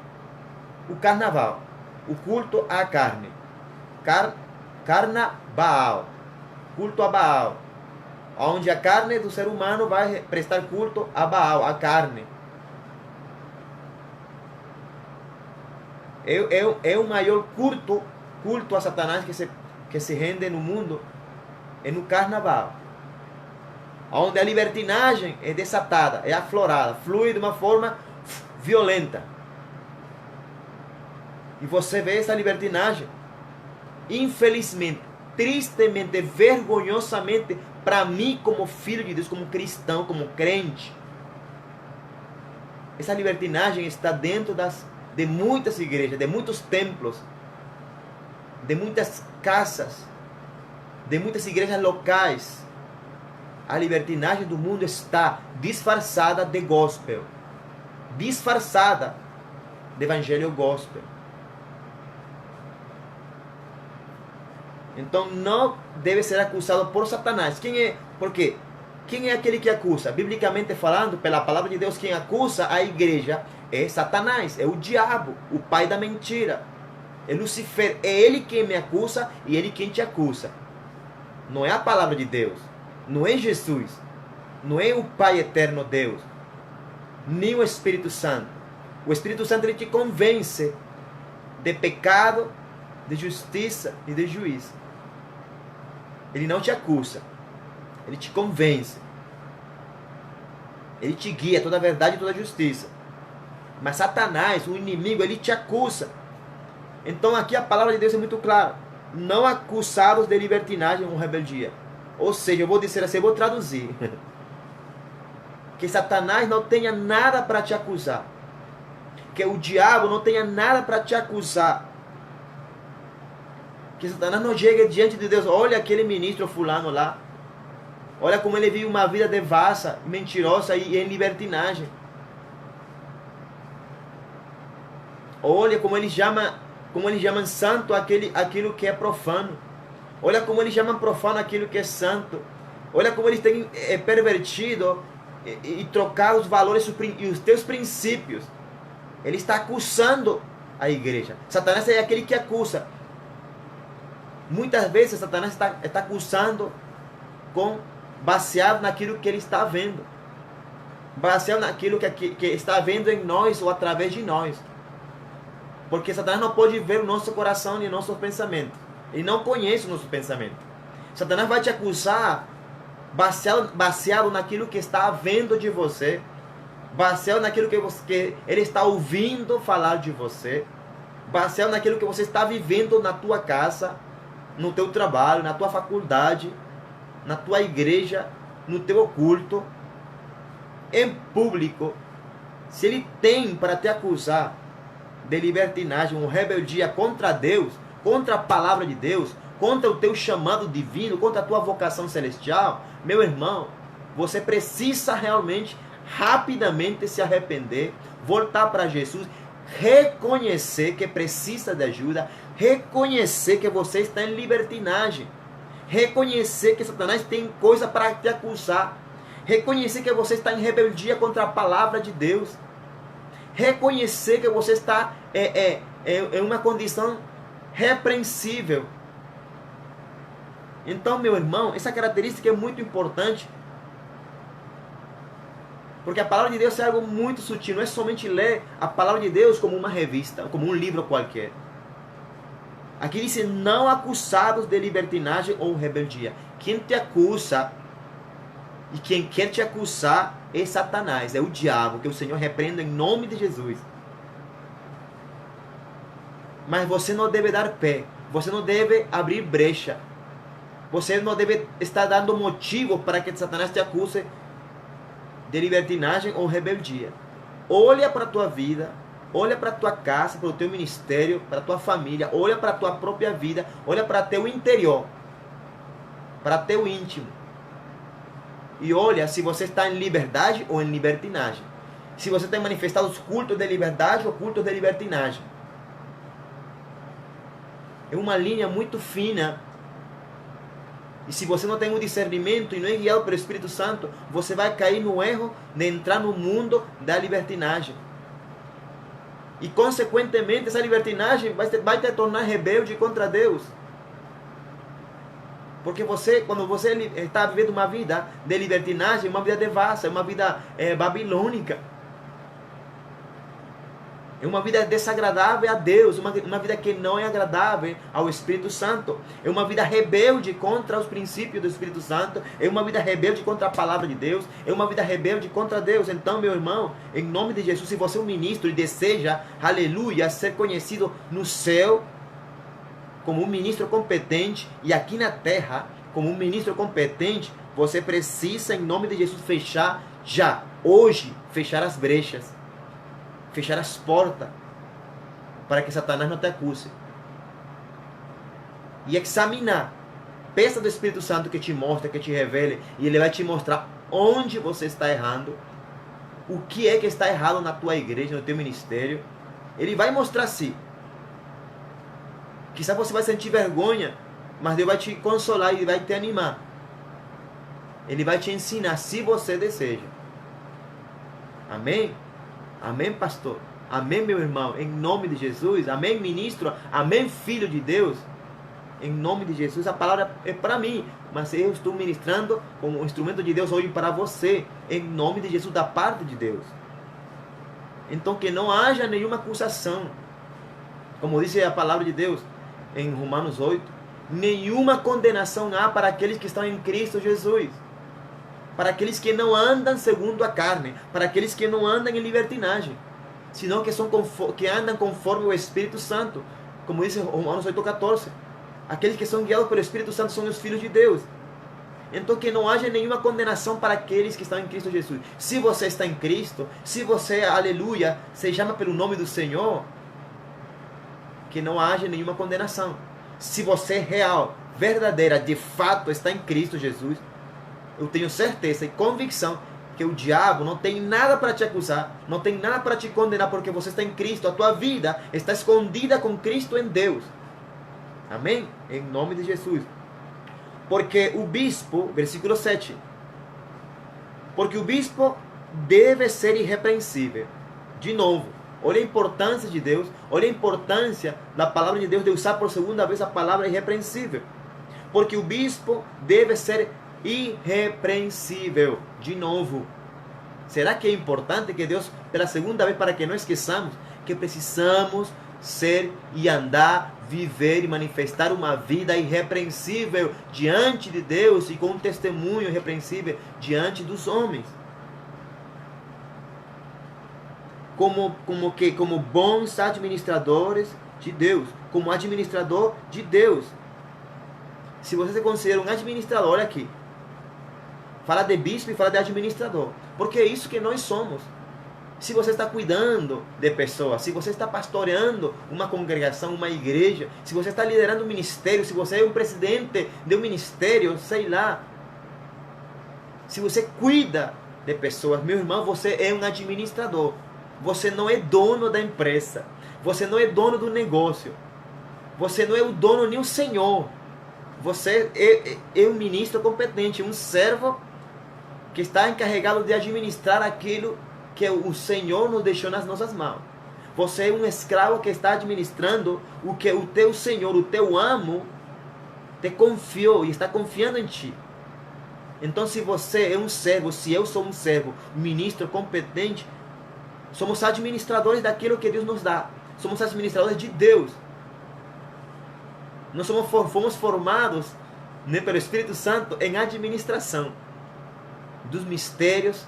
o carnaval. O culto à carne. Carnaval. Culto a Baal. Onde a carne do ser humano vai prestar culto a Baal, a carne. É o maior culto a Satanás que se rende no mundo, é no carnaval. Onde a libertinagem é desatada, é aflorada, flui de uma forma violenta. E você vê essa libertinagem, infelizmente, tristemente, vergonhosamente, para mim como filho de Deus, como cristão, como crente, essa libertinagem está dentro de muitas igrejas, de muitos templos, de muitas casas, de muitas igrejas locais. A libertinagem do mundo está disfarçada de gospel, disfarçada de evangelho gospel. Então não deve ser acusado por Satanás. Por quê? Quem é aquele que acusa? Biblicamente falando, pela palavra de Deus, quem acusa a igreja é Satanás, é o diabo, o pai da mentira. É Lucifer, é ele quem me acusa e ele quem te acusa. Não é a palavra de Deus, não é Jesus, não é o Pai eterno Deus, nem o Espírito Santo. O Espírito Santo ele te convence de pecado, de justiça e de juízo. Ele não te acusa, ele te convence. Ele te guia toda a verdade e toda a justiça. Mas Satanás, o inimigo, ele te acusa. Então aqui a palavra de Deus é muito clara. Não acusados de libertinagem ou rebeldia. Ou seja, eu vou dizer assim, eu vou traduzir. Que Satanás não tenha nada para te acusar. Que o diabo não tenha nada para te acusar. Que Satanás não chegue diante de Deus. Olha aquele ministro fulano lá. Olha como ele vive uma vida devassa, mentirosa e em libertinagem. Olha como ele chama santo aquilo que é profano. Olha como eles chamam profano aquilo que é santo. Olha como eles têm pervertido e trocado os valores e os teus princípios. Ele está acusando a igreja. Satanás é aquele que acusa. Muitas vezes Satanás está acusando baseado naquilo que ele está vendo. Baseado naquilo que está vendo em nós ou através de nós. Porque Satanás não pode ver o nosso coração e o nosso pensamento. Ele não conhece o nosso pensamento. Satanás vai te acusar baseado naquilo que está vendo de você. Baseado naquilo que ele está ouvindo falar de você. Baseado naquilo que você está vivendo na tua casa, no teu trabalho, na tua faculdade, na tua igreja, no teu culto, em público. Se ele tem para te acusar de libertinagem ou rebeldia contra Deus, contra a palavra de Deus, contra o teu chamado divino, contra a tua vocação celestial, meu irmão, você precisa realmente, rapidamente se arrepender, voltar para Jesus, reconhecer que precisa de ajuda, reconhecer que você está em libertinagem, reconhecer que Satanás tem coisa para te acusar, reconhecer que você está em rebeldia contra a palavra de Deus, reconhecer que você está em uma condição repreensível. Então, meu irmão, essa característica é muito importante, porque a palavra de Deus é algo muito sutil. Não é somente ler a palavra de Deus como uma revista, como um livro qualquer. Aqui diz, não acusados de libertinagem ou rebeldia. Quem te acusa e quem quer te acusar é Satanás, é o diabo, que o Senhor repreenda em nome de Jesus. Mas você não deve dar pé, você não deve abrir brecha, você não deve estar dando motivo para que Satanás te acuse de libertinagem ou rebeldia. Olha para a tua vida, olha para a tua casa, para o teu ministério, para a tua família, olha para a tua própria vida, olha para teu interior, para teu íntimo. E olha se você está em liberdade ou em libertinagem. Se você tem manifestado os cultos de liberdade ou cultos de libertinagem. É uma linha muito fina. E se você não tem um discernimento e não é guiado pelo Espírito Santo, você vai cair no erro de entrar no mundo da libertinagem. E consequentemente essa libertinagem vai te tornar rebelde contra Deus. Porque você, quando você está vivendo uma vida de libertinagem, uma vida devassa, uma vida babilônica, é uma vida desagradável a Deus, uma vida que não é agradável ao Espírito Santo. É uma vida rebelde contra os princípios do Espírito Santo. É uma vida rebelde contra a palavra de Deus. É uma vida rebelde contra Deus. Então, meu irmão, em nome de Jesus, se você é um ministro e deseja, aleluia, ser conhecido no céu como um ministro competente e aqui na terra como um ministro competente, você precisa, em nome de Jesus, fechar já, hoje, fechar as brechas. Fechar as portas para que Satanás não te acuse. E examinar. Peça do Espírito Santo que te mostre, que te revele. E ele vai te mostrar onde você está errando. O que é que está errado na tua igreja, no teu ministério. Ele vai mostrar sim. Quizá você vai sentir vergonha, mas Deus vai te consolar e vai te animar. Ele vai te ensinar se você deseja. Amém? Amém, pastor? Amém, meu irmão? Em nome de Jesus. Amém, ministro? Amém, filho de Deus? Em nome de Jesus. A palavra é para mim, mas eu estou ministrando como um instrumento de Deus hoje para você. Em nome de Jesus, da parte de Deus. Então, que não haja nenhuma acusação. Como diz a palavra de Deus em Romanos 8. Nenhuma condenação há para aqueles que estão em Cristo Jesus. Para aqueles que não andam segundo a carne, para aqueles que não andam em libertinagem, senão que andam conforme o Espírito Santo, como diz Romanos 8,14. Aqueles que são guiados pelo Espírito Santo são os filhos de Deus. Então que não haja nenhuma condenação para aqueles que estão em Cristo Jesus. Se você está em Cristo, se você, aleluia, se chama pelo nome do Senhor, que não haja nenhuma condenação. Se você é real, verdadeira, de fato está em Cristo Jesus, eu tenho certeza e convicção que o diabo não tem nada para te acusar, não tem nada para te condenar, porque você está em Cristo, a tua vida está escondida com Cristo em Deus. Amém? Em nome de Jesus. Porque o bispo, versículo 7, porque o bispo deve ser irrepreensível. De novo, olha a importância de Deus, olha a importância da palavra de Deus, de usar por segunda vez a palavra irrepreensível. Porque o bispo deve ser irrepreensível. De novo, será que é importante que Deus, pela segunda vez, para que não esqueçamos que precisamos ser e andar, viver e manifestar uma vida irrepreensível diante de Deus e com um testemunho irrepreensível diante dos homens? Como bons administradores de Deus, como administrador de Deus. Se você se considera um administrador, olha aqui, fala de bispo e fala de administrador, porque é isso que nós somos. se você está cuidando de pessoas, se você está pastoreando uma congregação, uma igreja, se você está liderando um ministério, se você é um presidente de um ministério, sei lá, se você cuida de pessoas, meu irmão, você é um administrador. Você não é dono da empresa. Você não é dono do negócio. Você não é o dono nem o senhor. Você é um ministro competente, um servo que está encarregado de administrar aquilo que o Senhor nos deixou nas nossas mãos. Você é um escravo que está administrando o que o teu Senhor, o teu amo, te confiou e está confiando em ti. Então, se você é um servo, se eu sou um servo, um ministro competente, somos administradores daquilo que Deus nos dá. Somos administradores de Deus. Nós fomos formados, né, pelo Espírito Santo em administração dos mistérios,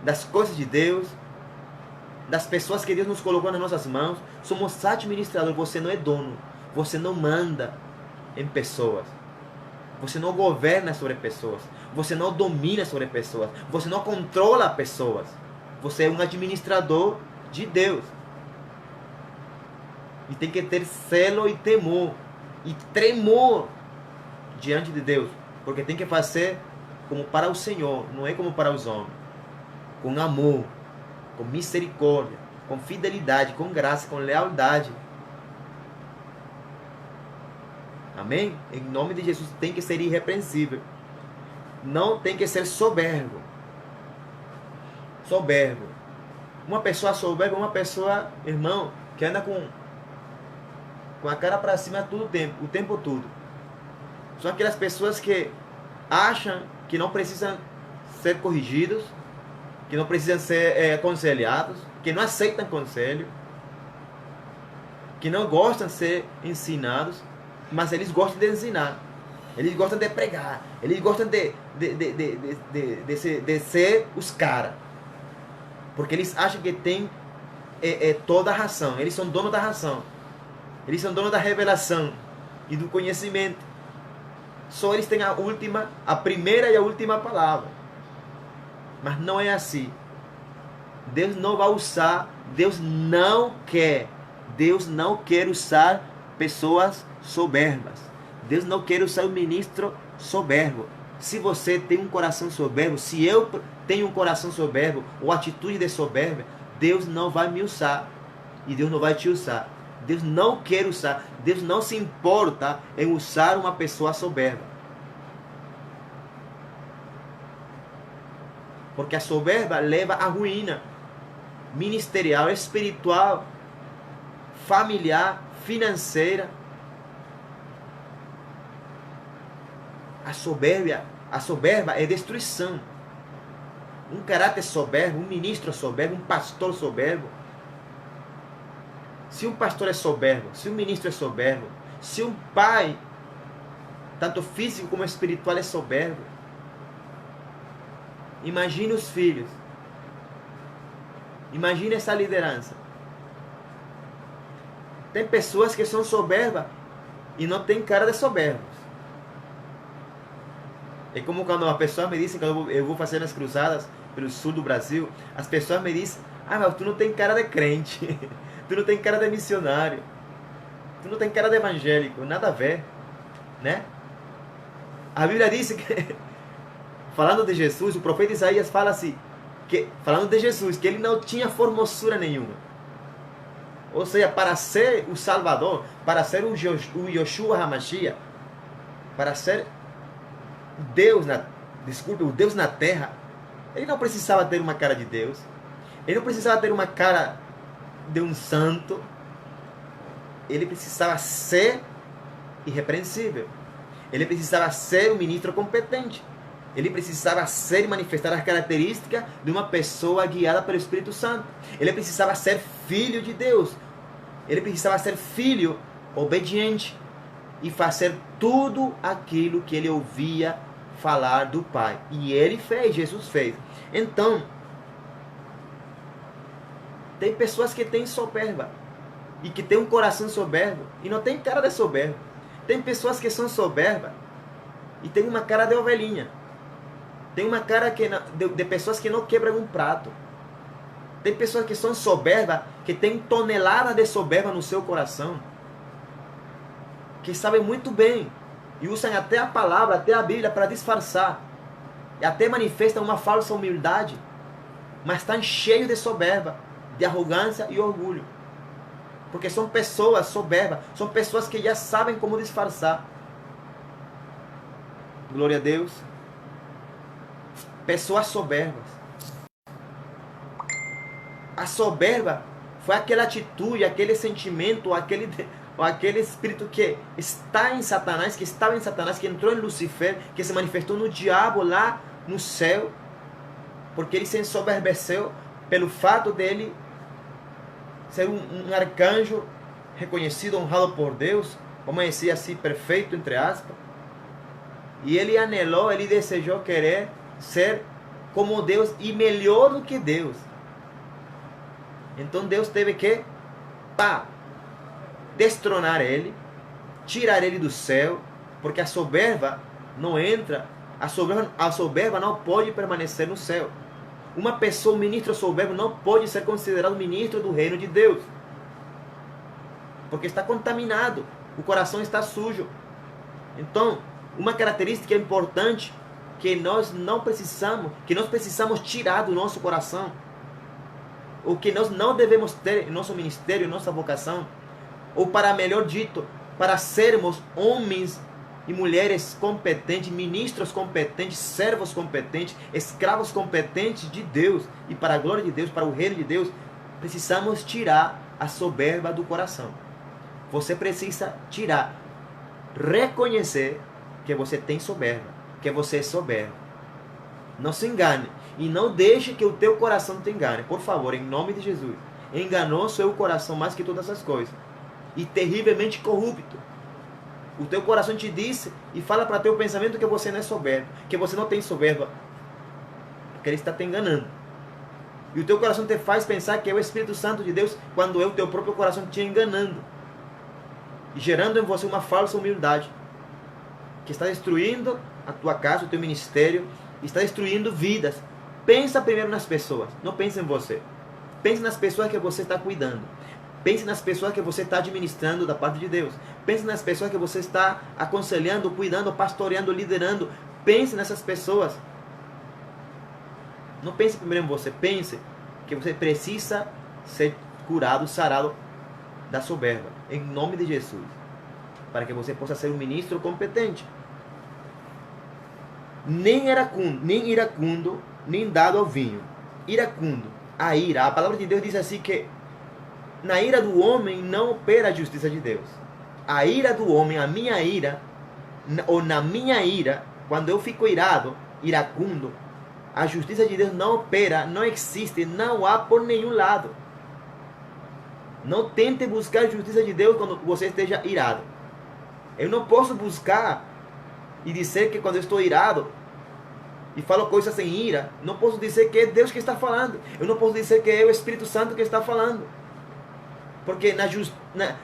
das coisas de Deus, das pessoas que Deus nos colocou nas nossas mãos. Somos administradores. Você não é dono. Você não manda em pessoas. Você não governa sobre pessoas. Você não domina sobre pessoas. Você não controla pessoas. Você é um administrador de Deus. E tem que ter zelo e temor. E tremor diante de Deus. Porque tem que fazer como para o Senhor, não é como para os homens. Com amor, com misericórdia, com fidelidade, com graça, com lealdade. Amém? Em nome de Jesus, tem que ser irrepreensível. Não tem que ser soberbo. Soberbo. Uma pessoa soberba é uma pessoa, irmão, que anda com a cara para cima o tempo todo. São aquelas pessoas que acham que não precisam ser corrigidos, que não precisam ser aconselhados, que não aceitam conselho, que não gostam de ser ensinados, mas eles gostam de ensinar, eles gostam de pregar, eles gostam de ser os caras, porque eles acham que tem toda a razão, eles são donos da razão, eles são donos da revelação e do conhecimento. Só eles têm a primeira e a última palavra. Mas não é assim. Deus não vai usar, Deus não quer usar pessoas soberbas. Deus não quer usar um ministro soberbo. Se você tem um coração soberbo, se eu tenho um coração soberbo ou atitude de soberba, Deus não vai me usar. E Deus não vai te usar. Deus não quer usar, Deus não se importa em usar uma pessoa soberba. Porque a soberba leva à ruína ministerial, espiritual, familiar, financeira. A soberba é destruição. Um caráter soberbo, um ministro soberbo, um pastor soberbo. Se um pastor é soberbo, se um ministro é soberbo, se um pai, tanto físico como espiritual, é soberbo, imagine os filhos. Imagine essa liderança. Tem pessoas que são soberbas e não tem cara de soberbos. É como quando uma pessoa me diz, quando eu vou fazer as cruzadas pelo sul do Brasil, as pessoas me dizem: ah, mas tu não tem cara de crente. Tu não tem cara de missionário. Tu não tem cara de evangélico. Nada a ver. Né? A Bíblia diz que, falando de Jesus, o profeta Isaías fala assim, falando de Jesus, que ele não tinha formosura nenhuma. Ou seja, para ser o Salvador, para ser o Yoshua HaMashiach, para ser Deus o Deus na terra, ele não precisava ter uma cara de Deus. Ele não precisava ter uma cara de um santo. Ele precisava ser irrepreensível. Ele precisava ser um ministro competente. Ele precisava ser e manifestar as características de uma pessoa guiada pelo Espírito Santo. Ele precisava ser filho de Deus. Ele precisava ser filho obediente e fazer tudo aquilo que ele ouvia falar do Pai. E ele fez, Jesus fez. Então, tem pessoas que têm soberba e que têm um coração soberbo e não tem cara de soberbo. Tem pessoas que são soberbas e tem uma cara de ovelhinha. Tem uma cara de pessoas que não quebram um prato. Tem pessoas que são soberbas, que têm toneladas de soberba no seu coração, que sabem muito bem e usam até a palavra, até a Bíblia para disfarçar, e até manifestam uma falsa humildade, mas estão cheios de soberba, de arrogância e orgulho, porque são pessoas soberbas, são pessoas que já sabem como disfarçar. Glória a Deus. Pessoas soberbas. A soberba foi aquela atitude, aquele sentimento, ou aquele espírito que está em Satanás, que estava em Satanás, que entrou em Lucifer, que se manifestou no diabo lá no céu, porque ele se ensoberbeceu pelo fato dele ser um arcanjo reconhecido, honrado por Deus, vamos dizer assim, perfeito, entre aspas. E ele anelou, ele desejou querer ser como Deus e melhor do que Deus. Então Deus teve que destronar ele, tirar ele do céu, porque a soberba não entra, a soberba não pode permanecer no céu. Uma pessoa, um ministro soberbo, não pode ser considerado ministro do reino de Deus, porque está contaminado, o coração está sujo. Então, uma característica importante que nós precisamos tirar do nosso coração, o que nós não devemos ter em nosso ministério, em nossa vocação, ou para melhor dito, para sermos homens e mulheres competentes, ministros competentes, servos competentes, escravos competentes de Deus, e para a glória de Deus, para o reino de Deus, precisamos tirar a soberba do coração. Você precisa tirar, reconhecer que você tem soberba, que você é soberbo. Não se engane e não deixe que o teu coração te engane, por favor, em nome de Jesus. Enganoso é o coração mais que todas as coisas, e terrivelmente corrupto. O teu coração te diz e fala para teu pensamento que você não é soberbo, que você não tem soberba, porque ele está te enganando. E o teu coração te faz pensar que é o Espírito Santo de Deus, quando é o teu próprio coração te enganando e gerando em você uma falsa humildade, que está destruindo a tua casa, o teu ministério, está destruindo vidas. Pensa primeiro nas pessoas, não pense em você. Pense nas pessoas que você está cuidando. Pense nas pessoas que você está administrando da parte de Deus. Pense nas pessoas que você está aconselhando, cuidando, pastoreando, liderando. Pense nessas pessoas. Não pense primeiro em você. Pense que você precisa ser curado, sarado da soberba, em nome de Jesus, para que você possa ser um ministro competente. Nem iracundo, nem dado ao vinho. Iracundo, a ira. A palavra de Deus diz assim que na ira do homem não opera a justiça de Deus. A ira do homem, a minha ira, ou na minha ira, quando eu fico irado, iracundo, a justiça de Deus não opera, não existe, não há por nenhum lado. Não tente buscar a justiça de Deus quando você esteja irado. Eu não posso buscar e dizer que quando eu estou irado e falo coisas sem ira, não posso dizer que é Deus que está falando. Eu não posso dizer que é o Espírito Santo que está falando. Porque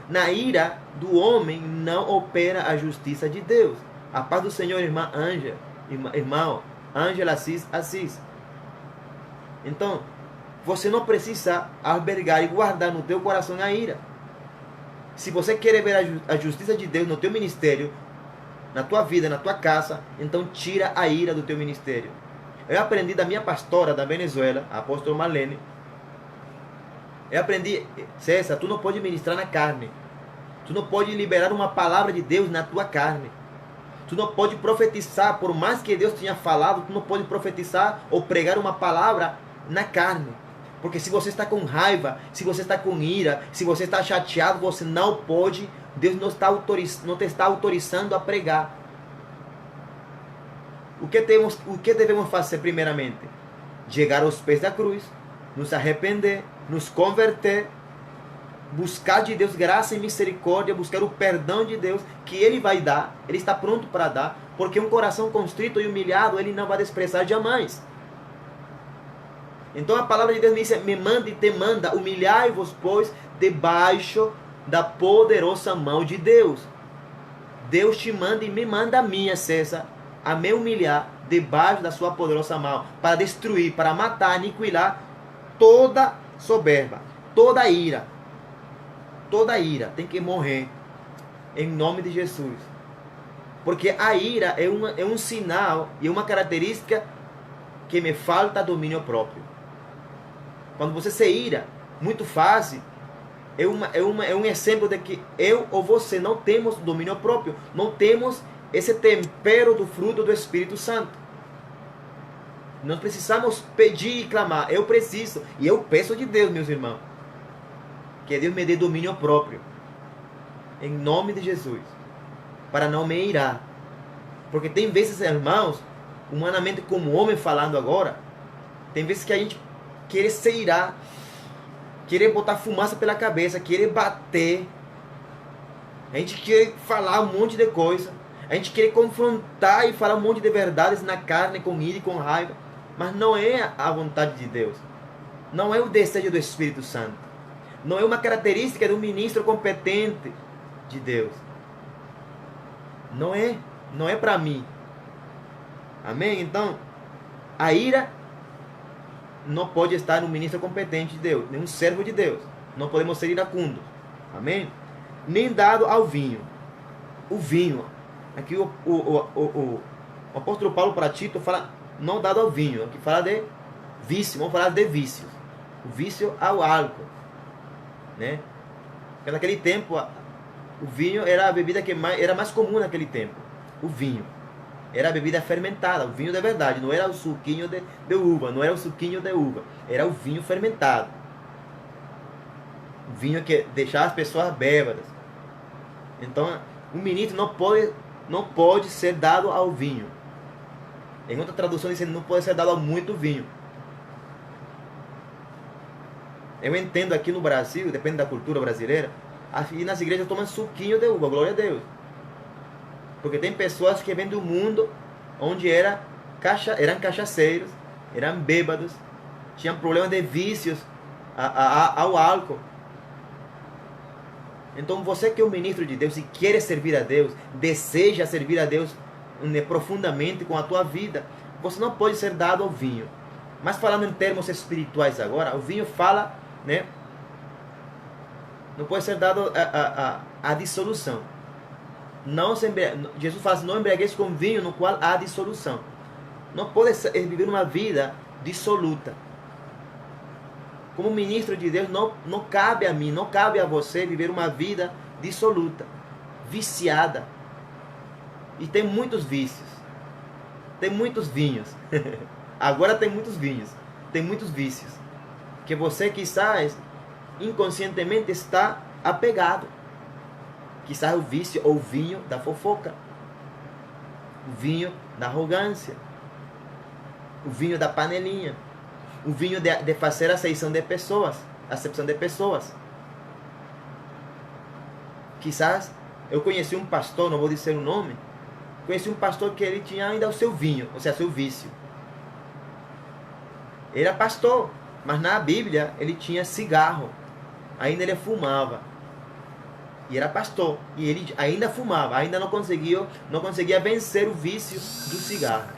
na ira do homem não opera a justiça de Deus. A paz do Senhor, irmã Ângela, irmão Ângela Assis. Então, você não precisa albergar e guardar no teu coração a ira. Se você quer ver a justiça de Deus no teu ministério, na tua vida, na tua casa, então tira a ira do teu ministério. Eu aprendi da minha pastora da Venezuela, a apóstola Marlene. Eu aprendi, César, tu não pode ministrar na carne. Tu não pode liberar uma palavra de Deus na tua carne. Tu não pode profetizar, por mais que Deus tenha falado, tu não pode profetizar ou pregar uma palavra na carne. Porque se você está com raiva, se você está com ira, se você está chateado, você não pode, Deus não te está autorizando a pregar. O que devemos fazer primeiramente? Chegar aos pés da cruz, nos arrepender, nos converter, buscar de Deus graça e misericórdia, buscar o perdão de Deus, que Ele vai dar, Ele está pronto para dar, porque um coração constrito e humilhado, Ele não vai desprezar jamais. Então a palavra de Deus me diz, me manda e te manda, humilhai-vos, pois, debaixo da poderosa mão de Deus. Deus te manda e me manda a mim, César, a me humilhar debaixo da sua poderosa mão, para destruir, para matar, aniquilar toda soberba, toda ira tem que morrer em nome de Jesus. Porque a ira é um sinal e uma característica que me falta domínio próprio. Quando você se ira muito fácil, é um exemplo de que eu ou você não temos domínio próprio, não temos esse tempero do fruto do Espírito Santo. Nós precisamos pedir e clamar. Eu preciso, e eu peço de Deus, meus irmãos, que Deus me dê domínio próprio, em nome de Jesus, para não me irar. Porque tem vezes, irmãos, humanamente como homem falando agora, tem vezes que a gente quer se irar, querer botar fumaça pela cabeça, querer bater, a gente quer falar um monte de coisa, a gente quer confrontar e falar um monte de verdades na carne, com ira e com raiva, mas não é a vontade de Deus, não é o desejo do Espírito Santo, não é uma característica de um ministro competente de Deus, não é para mim. Amém? Então, a ira não pode estar no ministro competente de Deus, nem um servo de Deus. Não podemos ser iracundos. Amém? Nem dado ao vinho. O vinho. Aqui o apóstolo Paulo para Tito fala não dado ao vinho. Aqui fala de vício. Vamos falar de vícios. O vício ao álcool. Né? Porque naquele tempo o vinho era a bebida que era mais comum naquele tempo. O vinho. Era a bebida fermentada, o vinho de verdade, não era o suquinho de uva, não era o suquinho de uva, era o vinho fermentado. O vinho que deixava as pessoas bêbadas. Então, o ministro não pode ser dado ao vinho. Em outra tradução diz que não pode ser dado a muito vinho. Eu entendo aqui no Brasil, depende da cultura brasileira, e nas igrejas tomam suquinho de uva, glória a Deus. Porque tem pessoas que vêm do mundo onde eram cachaceiros, eram bêbados, tinham problemas de vícios ao álcool. Então você que é um ministro de Deus e quer servir a Deus, deseja servir a Deus profundamente com a tua vida, você não pode ser dado ao vinho. Mas falando em termos espirituais agora, o vinho fala, né? Não pode ser dado à dissolução. Jesus fala assim, não embriagueis com vinho no qual há dissolução. Não pode viver uma vida dissoluta. Como ministro de Deus, não cabe a mim, não cabe a você viver uma vida dissoluta, viciada. E tem muitos vícios. Tem muitos vinhos. Agora tem muitos vinhos. Tem muitos vícios. Que você quizás inconscientemente está apegado. Quizás o vício ou o vinho da fofoca, o vinho da arrogância, o vinho da panelinha, o vinho de fazer acepção de pessoas. Quizás eu conheci um pastor, não vou dizer o nome, conheci um pastor que ele tinha ainda o seu vinho, ou seja, seu vício. Ele era pastor, mas na Bíblia ele tinha cigarro, ainda ele fumava. E era pastor, e ele ainda fumava, ainda não conseguia vencer o vício do cigarro.